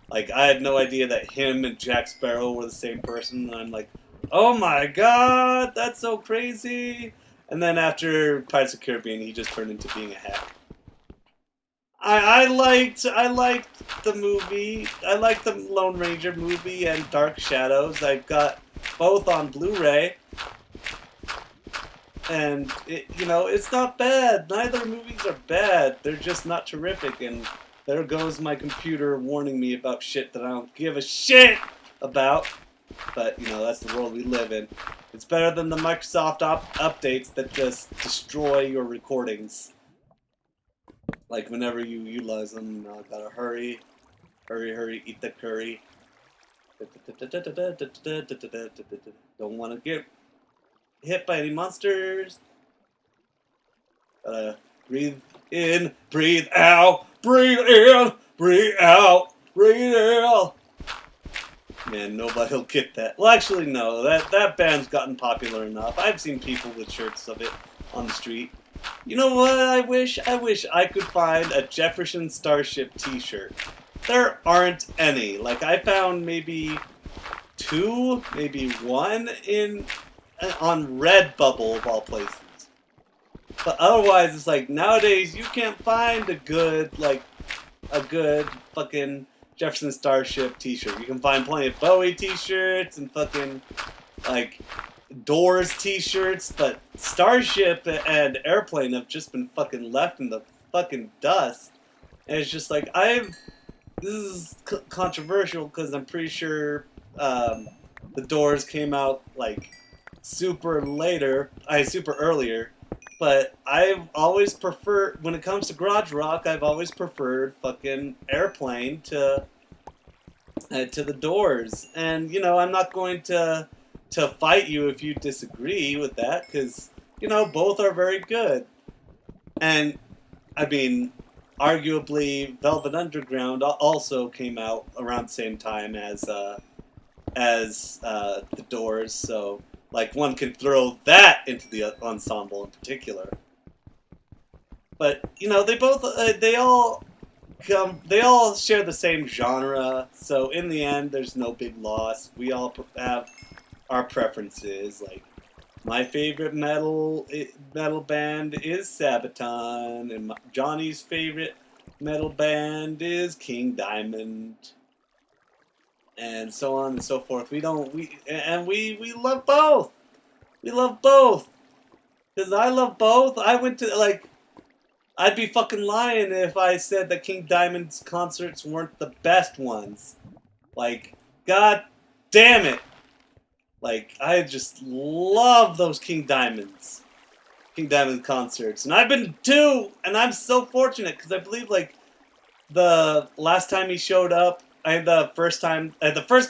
Like, I had no idea that him and Jack Sparrow were the same person, and I'm like, oh my god, that's so crazy! And then after Pirates of the Caribbean, he just turned into being a hack. I liked the movie. I liked the Lone Ranger movie and Dark Shadows. I've got both on Blu-ray, and you know, it's not bad. Neither movies are bad. They're just not terrific. And there goes my computer warning me about shit that I don't give a shit about. But you know, that's the world we live in. It's better than the Microsoft updates that just destroy your recordings. Like, whenever you utilize them, gotta hurry, eat the curry. Don't want to get hit by any monsters. Gotta breathe in, breathe out, breathe in, breathe out, breathe in. Man, nobody'll get that. Well, actually, no. That band's gotten popular enough. I've seen people with shirts of it on the street. You know what I wish? I wish I could find a Jefferson Starship t-shirt. There aren't any. Like, I found maybe 2, maybe 1 on Redbubble of all places. But otherwise, it's like, nowadays you can't find a good fucking Jefferson Starship t-shirt. You can find plenty of Bowie t-shirts and fucking, like, Doors t-shirts, but Starship and Airplane have just been fucking left in the fucking dust. And it's just like, this is controversial because I'm pretty sure the Doors came out like super earlier, but I've always preferred, when it comes to garage rock, I've always preferred fucking Airplane to the Doors. And you know, I'm not going to fight you if you disagree with that, because, you know, both are very good. And, I mean, arguably, Velvet Underground also came out around the same time as the Doors, so, like, one can throw that into the ensemble in particular. But, you know, they all share the same genre, so in the end, there's no big loss. We all have our preferences. Like, my favorite metal band is Sabaton, and Johnny's favorite metal band is King Diamond, and so on and so forth. We love both. We love both, because I love both. I went to, like, I'd be fucking lying if I said that King Diamond's concerts weren't the best ones. Like, god damn it. Like, I just love those King Diamond concerts. And I've been to 2, and I'm so fortunate, because I believe, like, the last time he showed up, the first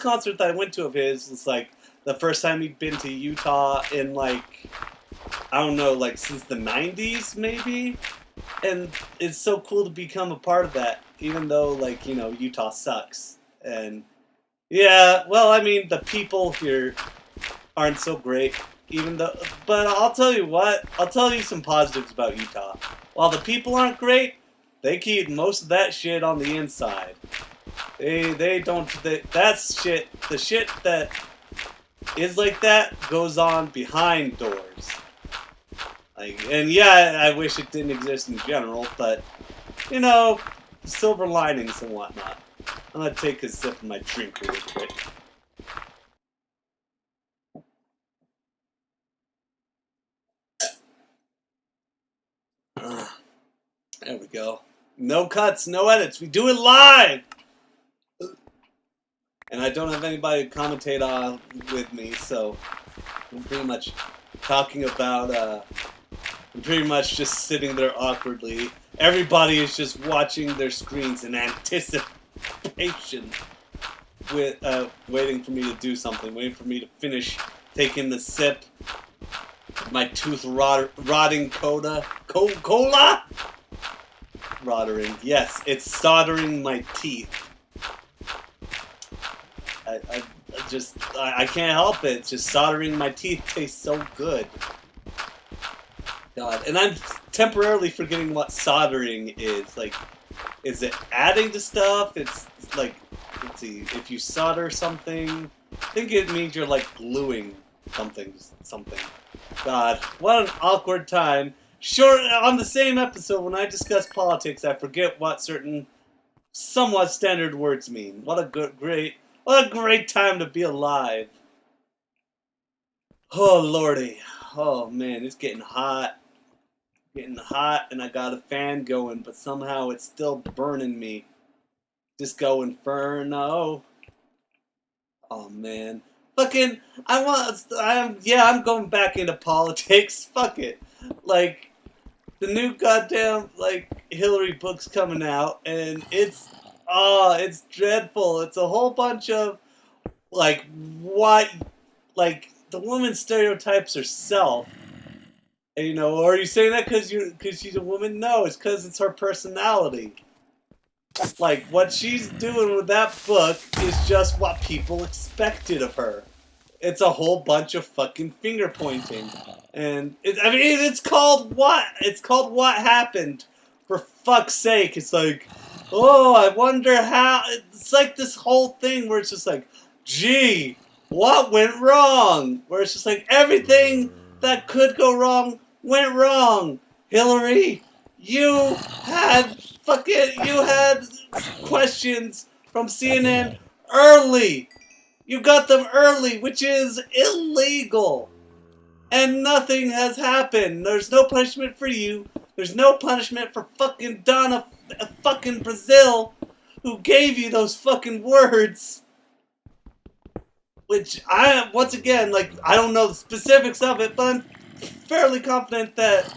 concert that I went to of his was, like, the first time he'd been to Utah in, like, I don't know, like, since the 90s, maybe? And it's so cool to become a part of that, even though, like, you know, Utah sucks. And, yeah, well, I mean, the people here aren't so great, but I'll tell you what, I'll tell you some positives about Utah. While the people aren't great, they keep most of that shit on the inside. That's shit, the shit that is like that goes on behind doors. Like, and yeah, I wish it didn't exist in general, but, you know, silver linings and whatnot. I'm gonna take a sip of my drink really quick. There we go. No cuts, no edits. We do it live! and I don't have anybody to commentate on with me, so I'm pretty much talking about, I'm pretty much just sitting there awkwardly. Everybody is just watching their screens in anticipation, with waiting for me to do something, waiting for me to finish taking the sip. My tooth rotting cola? Rottering. Yes, it's soldering my teeth. I can't help it. It's just soldering my teeth tastes so good. God, and I'm temporarily forgetting what soldering is. Like, is it adding to stuff? It's like, let's see, if you solder something, I think it means you're like gluing something. God, what an awkward time. Sure, on the same episode when I discuss politics, I forget what certain somewhat standard words mean. What a great time to be alive. Oh lordy. Oh man, it's getting hot. And I got a fan going, but somehow it's still burning me. Disco Inferno. Oh man. Fucking, I'm going back into politics. Fuck it. Like, the new goddamn, like, Hillary book's coming out, and it's dreadful. It's a whole bunch of, like, the woman stereotypes herself. And, you know, are you saying that because she's a woman? No, it's because it's her personality. Like, what she's doing with that book is just what people expected of her. It's a whole bunch of fucking finger pointing. And, it's called what? It's called What Happened. For fuck's sake. It's like, oh, I wonder how. It's like this whole thing where it's just like, gee, what went wrong? Where it's just like, everything that could go wrong went wrong. Hillary, you had questions from CNN early. You got them early, which is illegal. And nothing has happened. There's no punishment for you. There's no punishment for fucking Donna fucking Brazil, who gave you those fucking words. Which once again, like, I don't know the specifics of it, but I'm fairly confident that,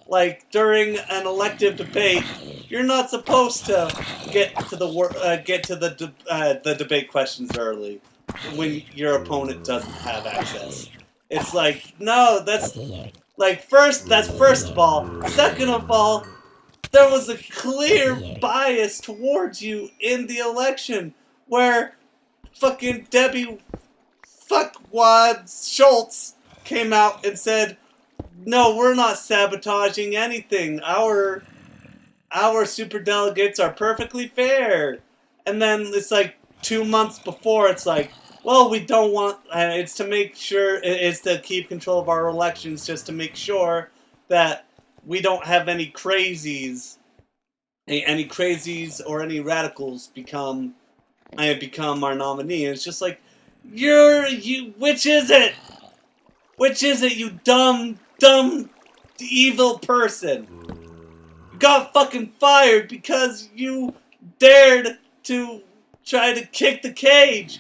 like, during an elective debate, you're not supposed to get to the debate questions early when your opponent doesn't have access. It's like, no, that's first of all. Second of all, there was a clear bias towards you in the election where fucking Debbie Fuckwad Schultz came out and said, no, we're not sabotaging anything. Our superdelegates are perfectly fair. And then it's like 2 months before, it's like, well, we don't want, it's to make sure, it's to keep control of our elections, just to make sure that we don't have any crazies or any radicals become our nominee. And it's just like, which is it? Which is it, you dumb, evil person? You got fucking fired because you dared to try to kick the cage.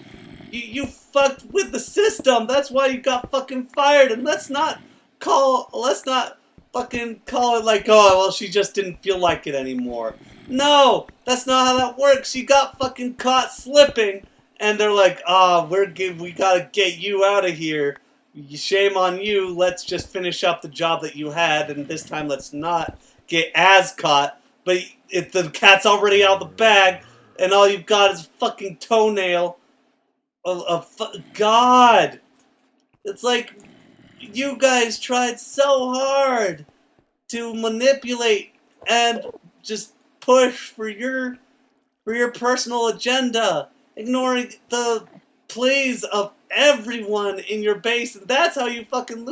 You fucked with the system. That's why you got fucking fired. And let's not fucking call it like, oh, well, she just didn't feel like it anymore. No, that's not how that works. She got fucking caught slipping, and they're like, we gotta get you out of here. Shame on you. Let's just finish up the job that you had, and this time let's not get as caught. But the cat's already out of the bag, and all you've got is a fucking toenail. God, it's like you guys tried so hard to manipulate and just push for your personal agenda, ignoring the pleas of everyone in your base, and that's how you fucking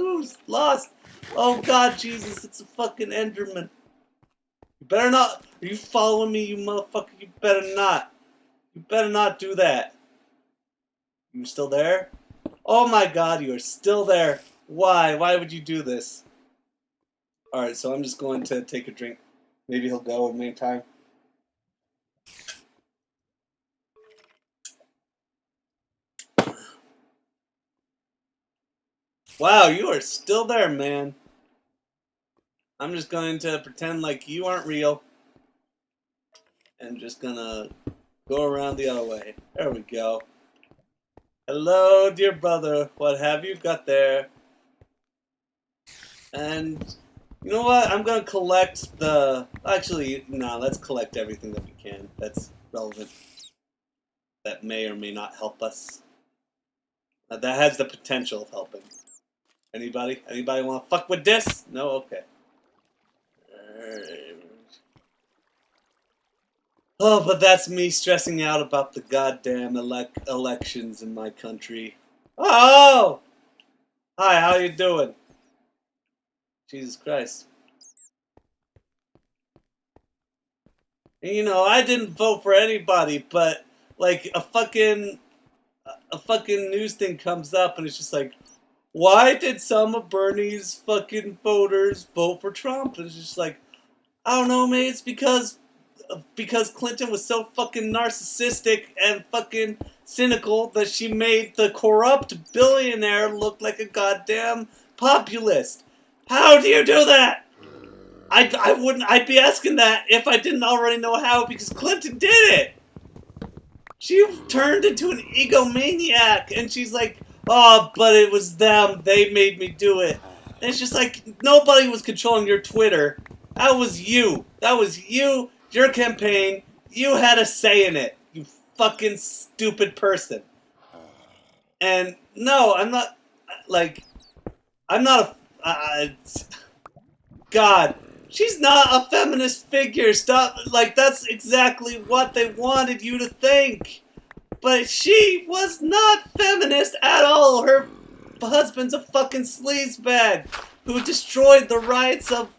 lost. Oh God, Jesus, it's a fucking Enderman. You better not. Are you following me, you motherfucker? You better not. You better not do that. You still there? Oh my God, you are still there. Why? Why would you do this? Alright, so I'm just going to take a drink. Maybe he'll go in the meantime. Wow, you are still there, man. I'm just going to pretend like you aren't real. And just gonna go around the other way. There we go. Hello, dear brother. What have you got there? And you know what? I'm gonna collect the... Actually, no, let's collect everything that we can. That's relevant. That may or may not help us. That has the potential of helping. Anybody? Anybody want to fuck with this? No? Okay. Oh, but that's me stressing out about the goddamn elections in my country. Oh! Hi, how you doing? Jesus Christ. And, you know, I didn't vote for anybody, but like a fucking news thing comes up and it's just like, why did some of Bernie's fucking voters vote for Trump? And it's just like, I don't know, man. It's because Clinton was so fucking narcissistic and fucking cynical that she made the corrupt billionaire look like a goddamn populist. How do you do that? I wouldn't. I'd be asking that if I didn't already know how, because Clinton did it. She turned into an egomaniac, and she's like, "Oh, but it was them. They made me do it." And it's just like nobody was controlling your Twitter. That was you. That was you. Your campaign. You had a say in it. You fucking stupid person. And no, I'm not. Like, I'm not a. God. She's not a feminist figure. Stop. Like, that's exactly what they wanted you to think. But she was not feminist at all. Her husband's a fucking sleazebag who destroyed the rights of...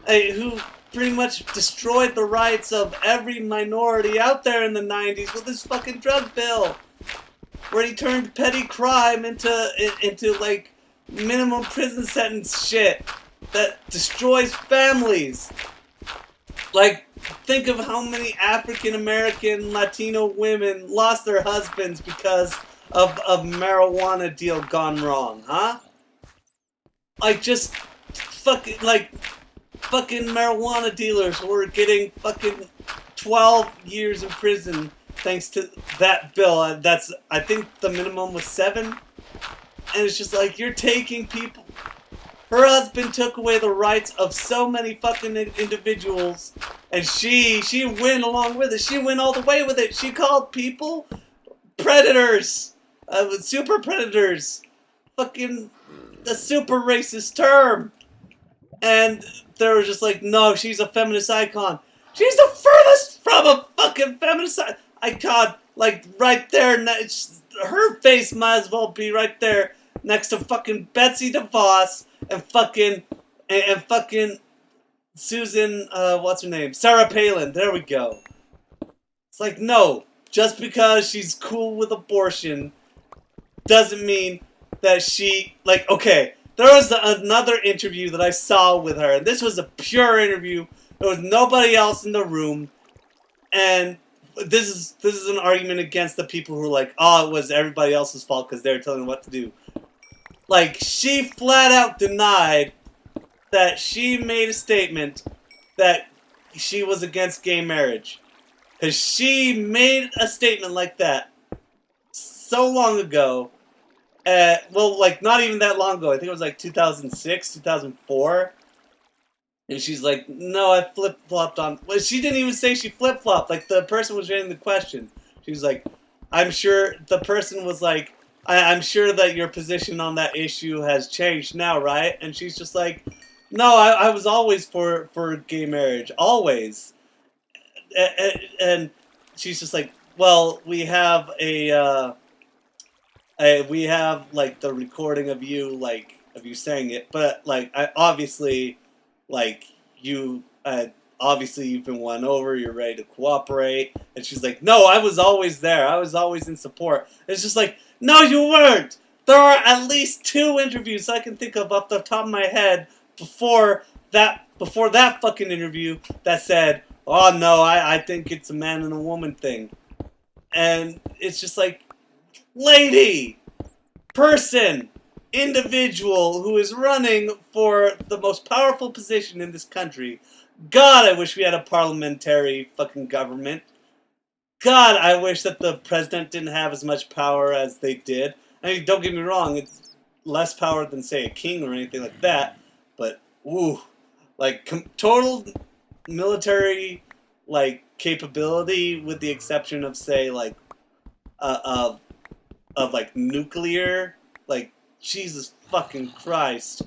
who pretty much destroyed the rights of every minority out there in the 90s with his fucking drug bill. Where he turned petty crime into like, minimum prison sentence shit. That destroys families. Like, think of how many African American Latino women lost their husbands because of a marijuana deal gone wrong, huh? Like, just fucking marijuana dealers were getting fucking 12 years in prison thanks to that bill. That's, I think the minimum was 7. And it's just like, you're taking people... Her husband took away the rights of so many fucking individuals, and she went along with it. She went all the way with it. She called people predators, super predators, fucking a super racist term. And they were just like, no, she's a feminist icon. She's the furthest from a fucking feminist icon. Like right there, her face might as well be right there next to fucking Betsy DeVos. And fucking Susan, what's her name? Sarah Palin. There we go. It's like, no, just because she's cool with abortion doesn't mean that she, like, okay, there was another interview that I saw with her, and this was a pure interview. There was nobody else in the room, and this is an argument against the people who are like, oh, it was everybody else's fault because they were telling them what to do. Like, she flat out denied that she made a statement that she was against gay marriage. Because she made a statement like that so long ago. Well, like, not even that long ago. I think it was like 2006, 2004. And she's like, no, I flip-flopped on... Well, she didn't even say she flip-flopped. Like, the person was reading the question. She was like, I'm sure... The person was like... I'm sure that your position on that issue has changed now, right? And she's just like, no, I was always for gay marriage. Always. And she's just like, well, we have we have, like, the recording of you, like, of you saying it. But, like, obviously, like, you... obviously, you've been won over. You're ready to cooperate. And she's like, no, I was always there. I was always in support. It's just like... No, you weren't! There are at least 2 interviews I can think of off the top of my head before that fucking interview that said, oh no, I think it's a man and a woman thing. And it's just like, lady! Person! individual who is running for the most powerful position in this country. God, I wish we had a parliamentary fucking government. God, I wish that the president didn't have as much power as they did. I mean, don't get me wrong, it's less power than, say, a king or anything like that, but, ooh, like, total military, like, capability with the exception of, say, like, like, nuclear, like, Jesus fucking Christ.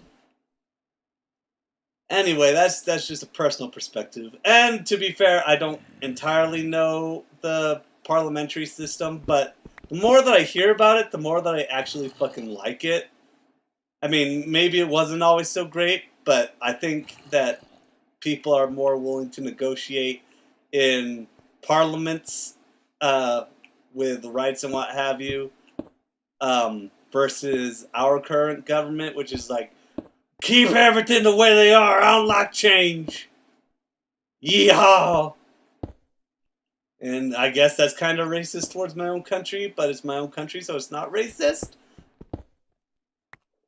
Anyway, that's just a personal perspective. And to be fair, I don't entirely know the parliamentary system, but the more that I hear about it, the more that I actually fucking like it. I mean, maybe it wasn't always so great, but I think that people are more willing to negotiate in parliaments with rights and what have you, versus our current government, which is like, keep everything the way they are. I don't like change. Yeehaw! And I guess that's kind of racist towards my own country, but it's my own country, so it's not racist.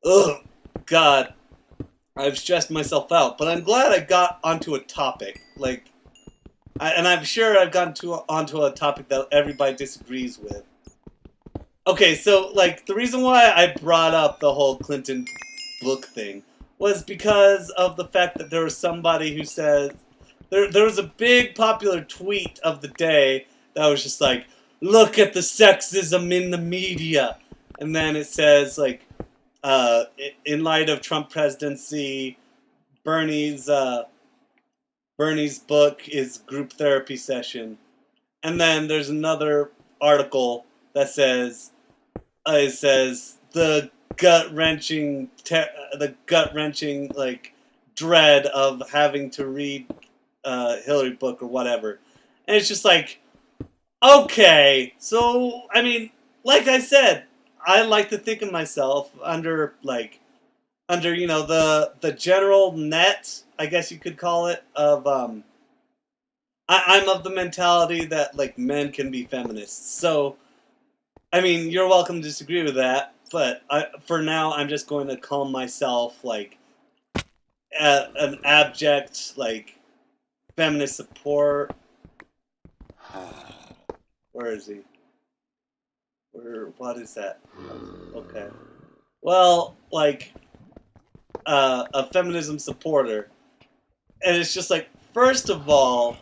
Ugh, God. I've stressed myself out, but I'm glad I got onto a topic. Like, and I'm sure I've gotten onto a topic that everybody disagrees with. Okay, so, like, the reason why I brought up the whole Clinton book thing was because of the fact that there was somebody who said, there was a big popular tweet of the day that was just like, look at the sexism in the media. And then it says, like, in light of Trump presidency, Bernie's book is group therapy session. And then there's another article that says, the gut-wrenching, like, dread of having to read Hillary book or whatever. And it's just like, okay, so, I mean, like I said, I like to think of myself under, you know, the general net, I guess you could call it, of, I'm of the mentality that, like, men can be feminists. So, I mean, you're welcome to disagree with that, but for now, I'm just going to call myself, like, an abject, like, feminist support. Where is he? What is that? Okay. Well, like, a feminism supporter. And it's just like, first of all,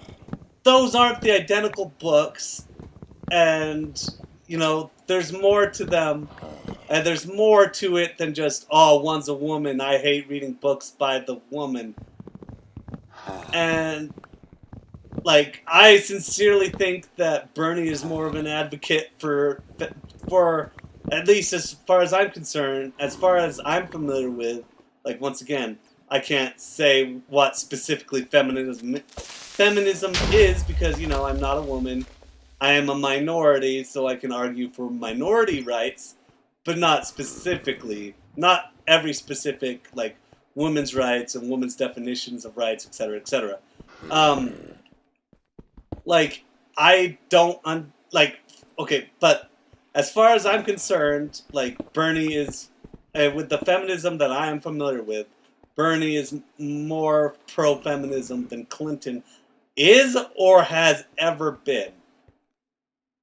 those aren't the identical books, and, you know, there's more to them, and there's more to it than just, oh, one's a woman, I hate reading books by the woman. And, like, I sincerely think that Bernie is more of an advocate for, at least as far as I'm concerned, as far as I'm familiar with, like, once again, I can't say what specifically feminism is because, you know, I'm not a woman. I am a minority, so I can argue for minority rights, but not specifically, not every specific, like, women's rights and women's definitions of rights, etc., etc. Like, I don't, okay, but as far as I'm concerned, like, Bernie is, with the feminism that I am familiar with, Bernie is more pro-feminism than Clinton is or has ever been.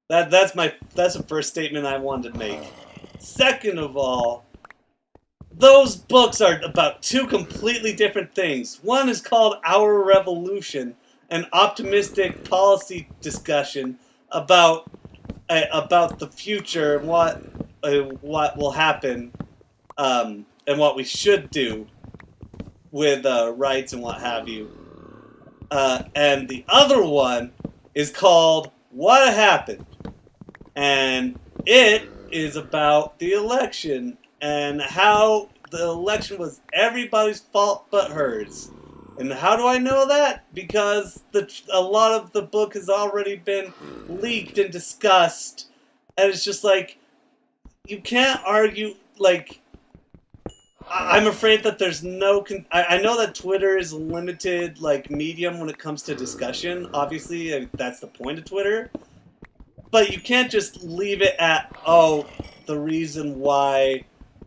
That's the first statement I wanted to make. Second of all, those books are about two completely different things. One is called Our Revolution, an optimistic policy discussion about the future and what will happen, and what we should do with rights and what have you. And the other one is called What Happened, and it is about the election and how the election was everybody's fault but hers. And how do I know that? Because a lot of the book has already been leaked and discussed, and it's just like, you can't argue, like, I'm afraid that there's no... I know that Twitter is a limited, like, medium when it comes to discussion. Obviously, that's the point of Twitter. But you can't just leave it at, oh, the reason why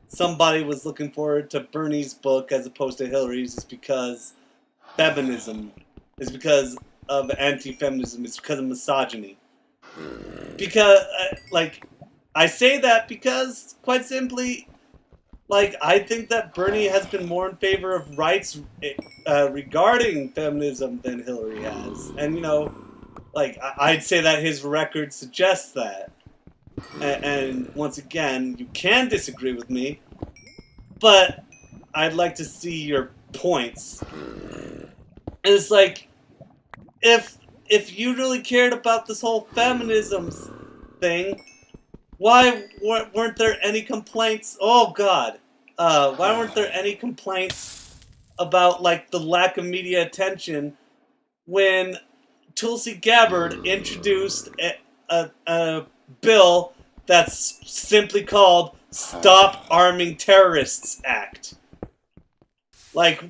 somebody was looking forward to Bernie's book as opposed to Hillary's is because feminism is because of anti-feminism. It's because of misogyny. Because, I say that because, quite simply, I think that Bernie has been more in favor of rights regarding feminism than Hillary has. And, I'd say that his record suggests that. And once again, you can disagree with me, but I'd like to see your points. And it's like, if you really cared about this whole feminism thing, why weren't there any complaints? Oh God, why weren't there any complaints about the lack of media attention when Tulsi Gabbard introduced a bill that's simply called Stop Arming Terrorists Act? Why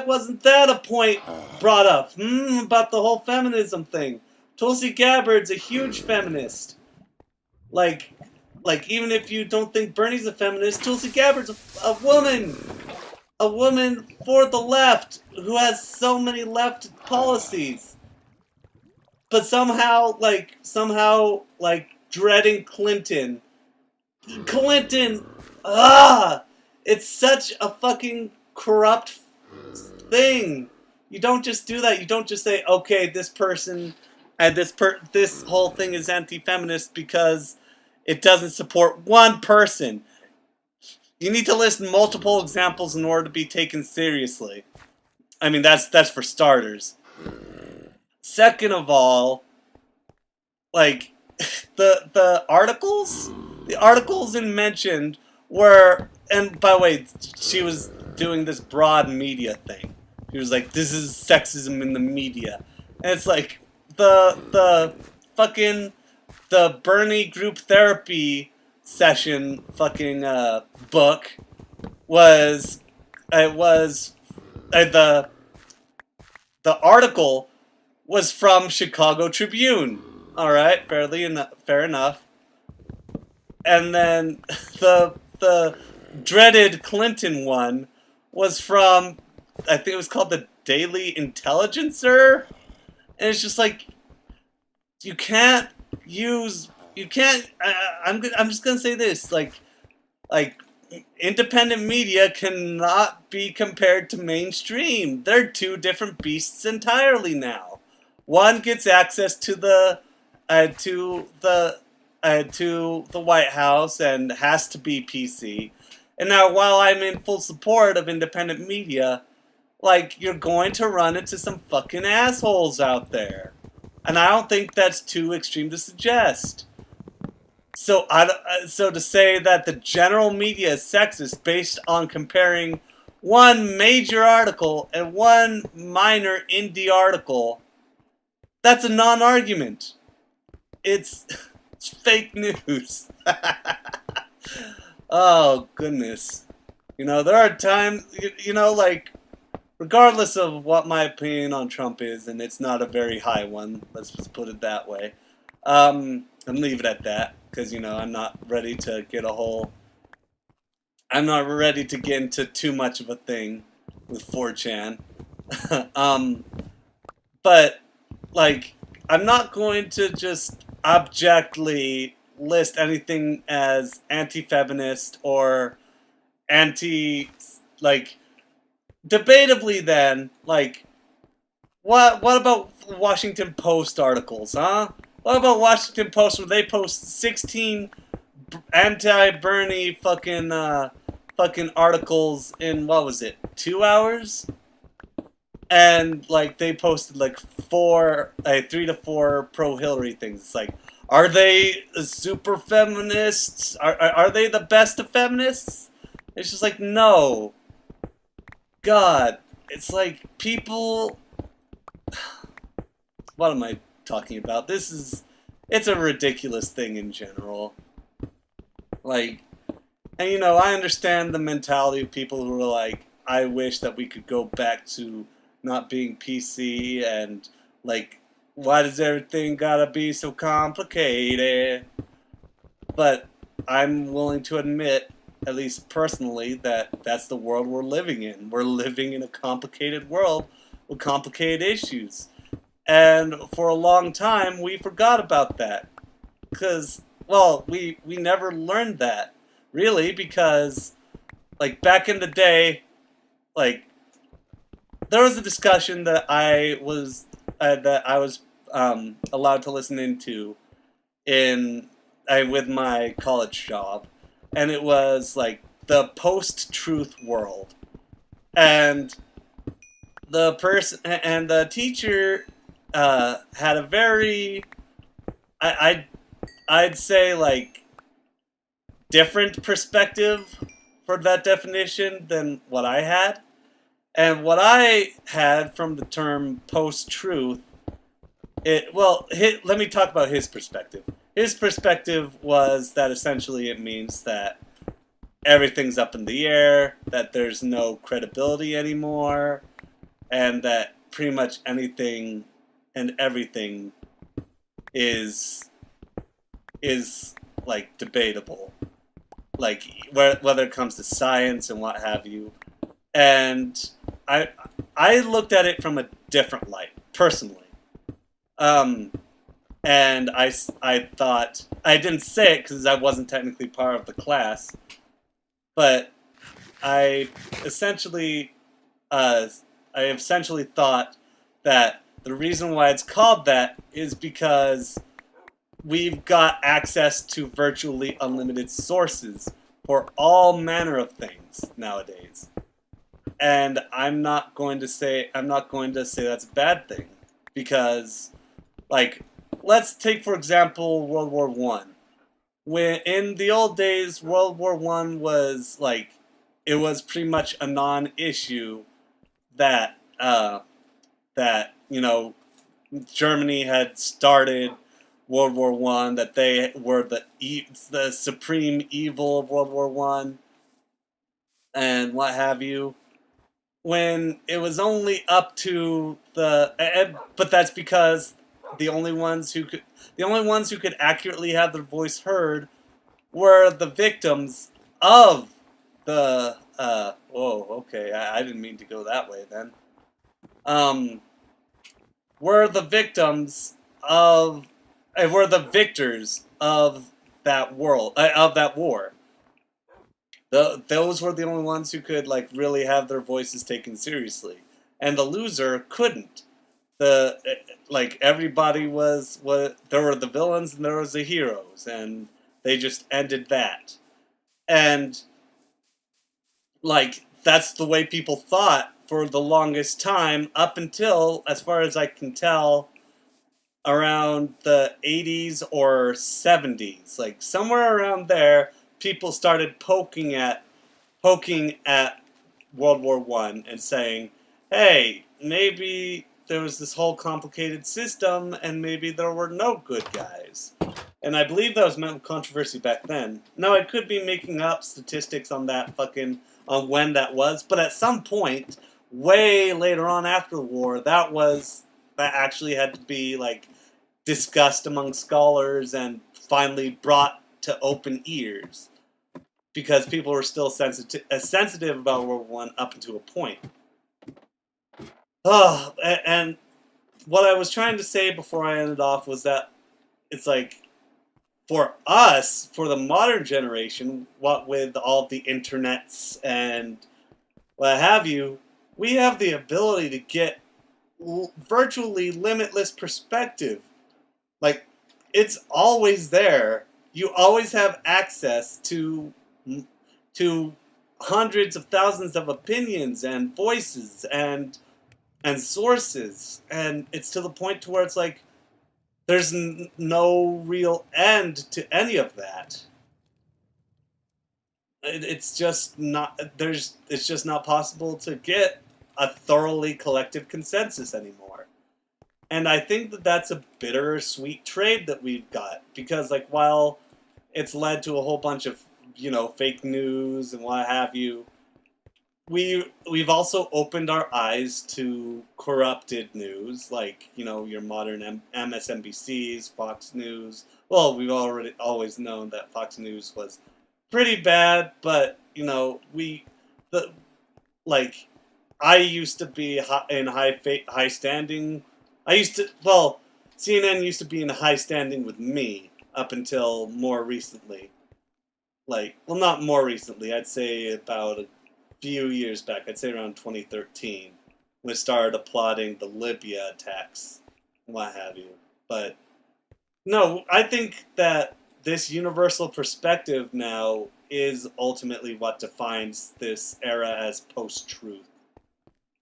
wasn't that a point brought up? About the whole feminism thing. Tulsi Gabbard's a huge feminist. Even if you don't think Bernie's a feminist, Tulsi Gabbard's a woman. A woman for the left who has so many left policies. But somehow, dreading Clinton. It's such a fucking corrupt thing. You don't just do that. You don't just say, okay, this person and this whole thing is anti-feminist because it doesn't support one person. You need to list multiple examples in order to be taken seriously. I mean, that's for starters. Second of all, the articles in mentioned were, and by the way, she was doing this broad media thing. She was like, this is sexism in the media. And it's like, the Bernie group therapy session book was, the article was from Chicago Tribune. Alright, fair enough. And then the dreaded Clinton one was from, I think it was called the Daily Intelligencer. And it's just like, I'm just gonna say this, independent media cannot be compared to mainstream. They're two different beasts entirely now. One gets access to the White House and has to be PC. And now, while I'm in full support of independent media, you're going to run into some fucking assholes out there. And I don't think that's too extreme to suggest. So to say that the general media is sexist based on comparing one major article and one minor indie article, that's a non-argument. It's fake news. Oh, goodness. There are times, regardless of what my opinion on Trump is, and it's not a very high one, let's just put it that way, and leave it at that, because, I'm not ready to I'm not ready to get into too much of a thing with 4chan. But, I'm not going to just abjectly list anything as anti-feminist or debatably then, what about Washington Post articles, huh? What about Washington Post where they post 16 anti-Bernie fucking articles in, 2 hours? And, they posted, 3 to 4 pro-Hillary things. It's like, are they super feminists? Are they the best of feminists? It's just like, no. God. It's like, people... What am I talking about? It's a ridiculous thing in general. And I understand the mentality of people who are like, I wish that we could go back to not being PC and, why does everything gotta be so complicated? But I'm willing to admit at least personally, that that's the world we're living in. We're living in a complicated world with complicated issues. And for a long time, we forgot about that. Because, well, we never learned that, really, because, like, back in the day, like, there was a discussion that I was allowed to listen into in with my college job, and it was like the post-truth world, and the teacher had a very I I'd say like different perspective for that definition than what I had. And what I had from the term post-truth, let me talk about his perspective. His perspective was that essentially it means that everything's up in the air, that there's no credibility anymore, and that pretty much anything and everything is like debatable, like whether it comes to science and what have you. And I I looked at it from a different light personally. Um, and I thought I didn't say it because I wasn't technically part of the class, but I essentially uh, I essentially thought that the reason why it's called that is because we've got access to virtually unlimited sources for all manner of things nowadays. And I'm not going to say that's a bad thing, because, like, let's take for example World War I. When in the old days, World War I was like, it was pretty much a non-issue that that Germany had started World War I, that they were the supreme evil of World War I, and what have you. When it was only up to but that's because the only ones who could accurately have their voice heard were the victims of the whoa, okay, I didn't mean to go that way then. Um, were the victims of were the victors of that war. Those were the only ones who could like really have their voices taken seriously, and the loser couldn't. Like everybody was what there were the villains and there was the heroes, and they just ended that. And like that's the way people thought for the longest time, up until, as far as I can tell, around the 80s or 70s, like somewhere around there, people started poking at World War I and saying, hey, maybe there was this whole complicated system and maybe there were no good guys. And I believe that was met with controversy back then. Now, I could be making up statistics on on when that was, but at some point, way later on after the war, that actually had to be, like, discussed among scholars and finally brought to open ears, because people were still sensitive about World War I up until a point. Oh, and what I was trying to say before I ended off was that it's like, for us, for the modern generation, what with all the internets and what have you, we have the ability to get virtually limitless perspective. Like, it's always there. You always have access to hundreds of thousands of opinions and voices and sources, and it's to the point to where it's like there's no real end to any of that. It's just not it's just not possible to get a thoroughly collective consensus anymore. And I think that that's a bittersweet trade that we've got, because, like, while it's led to a whole bunch of fake news and what have you, we've also opened our eyes to corrupted news, like your modern MSNBCs, Fox News. Well, we've already always known that Fox News was pretty bad, but you know, the like I used to be in high standing. CNN used to be in high standing with me up until more recently. Not more recently. I'd say about a few years back. I'd say around 2013 when it started applauding the Libya attacks, and what have you. But no, I think that this universal perspective now is ultimately what defines this era as post-truth.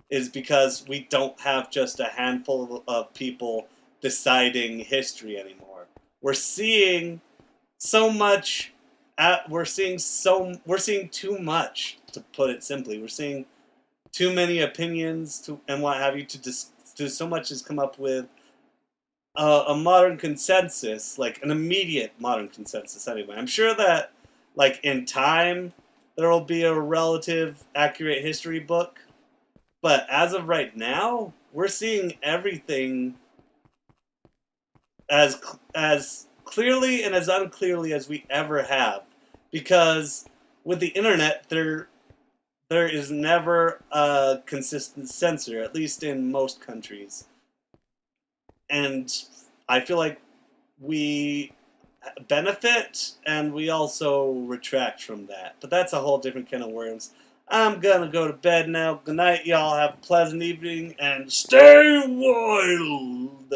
Is because we don't have just a handful of people deciding history anymore. We're seeing so much. We're seeing too much, to put it simply. We're seeing too many opinions and what have you to so much has come up with a modern consensus, like an immediate modern consensus. Anyway, I'm sure that in time there will be a relative accurate history book, but as of right now, we're seeing everything as clearly and as unclearly as we ever have, because with the internet there is never a consistent censor, at least in most countries. And I feel like we benefit and we also retract from that. But that's a whole different can of worms. I'm gonna go to bed now. Good night, y'all. Have a pleasant evening and stay wild.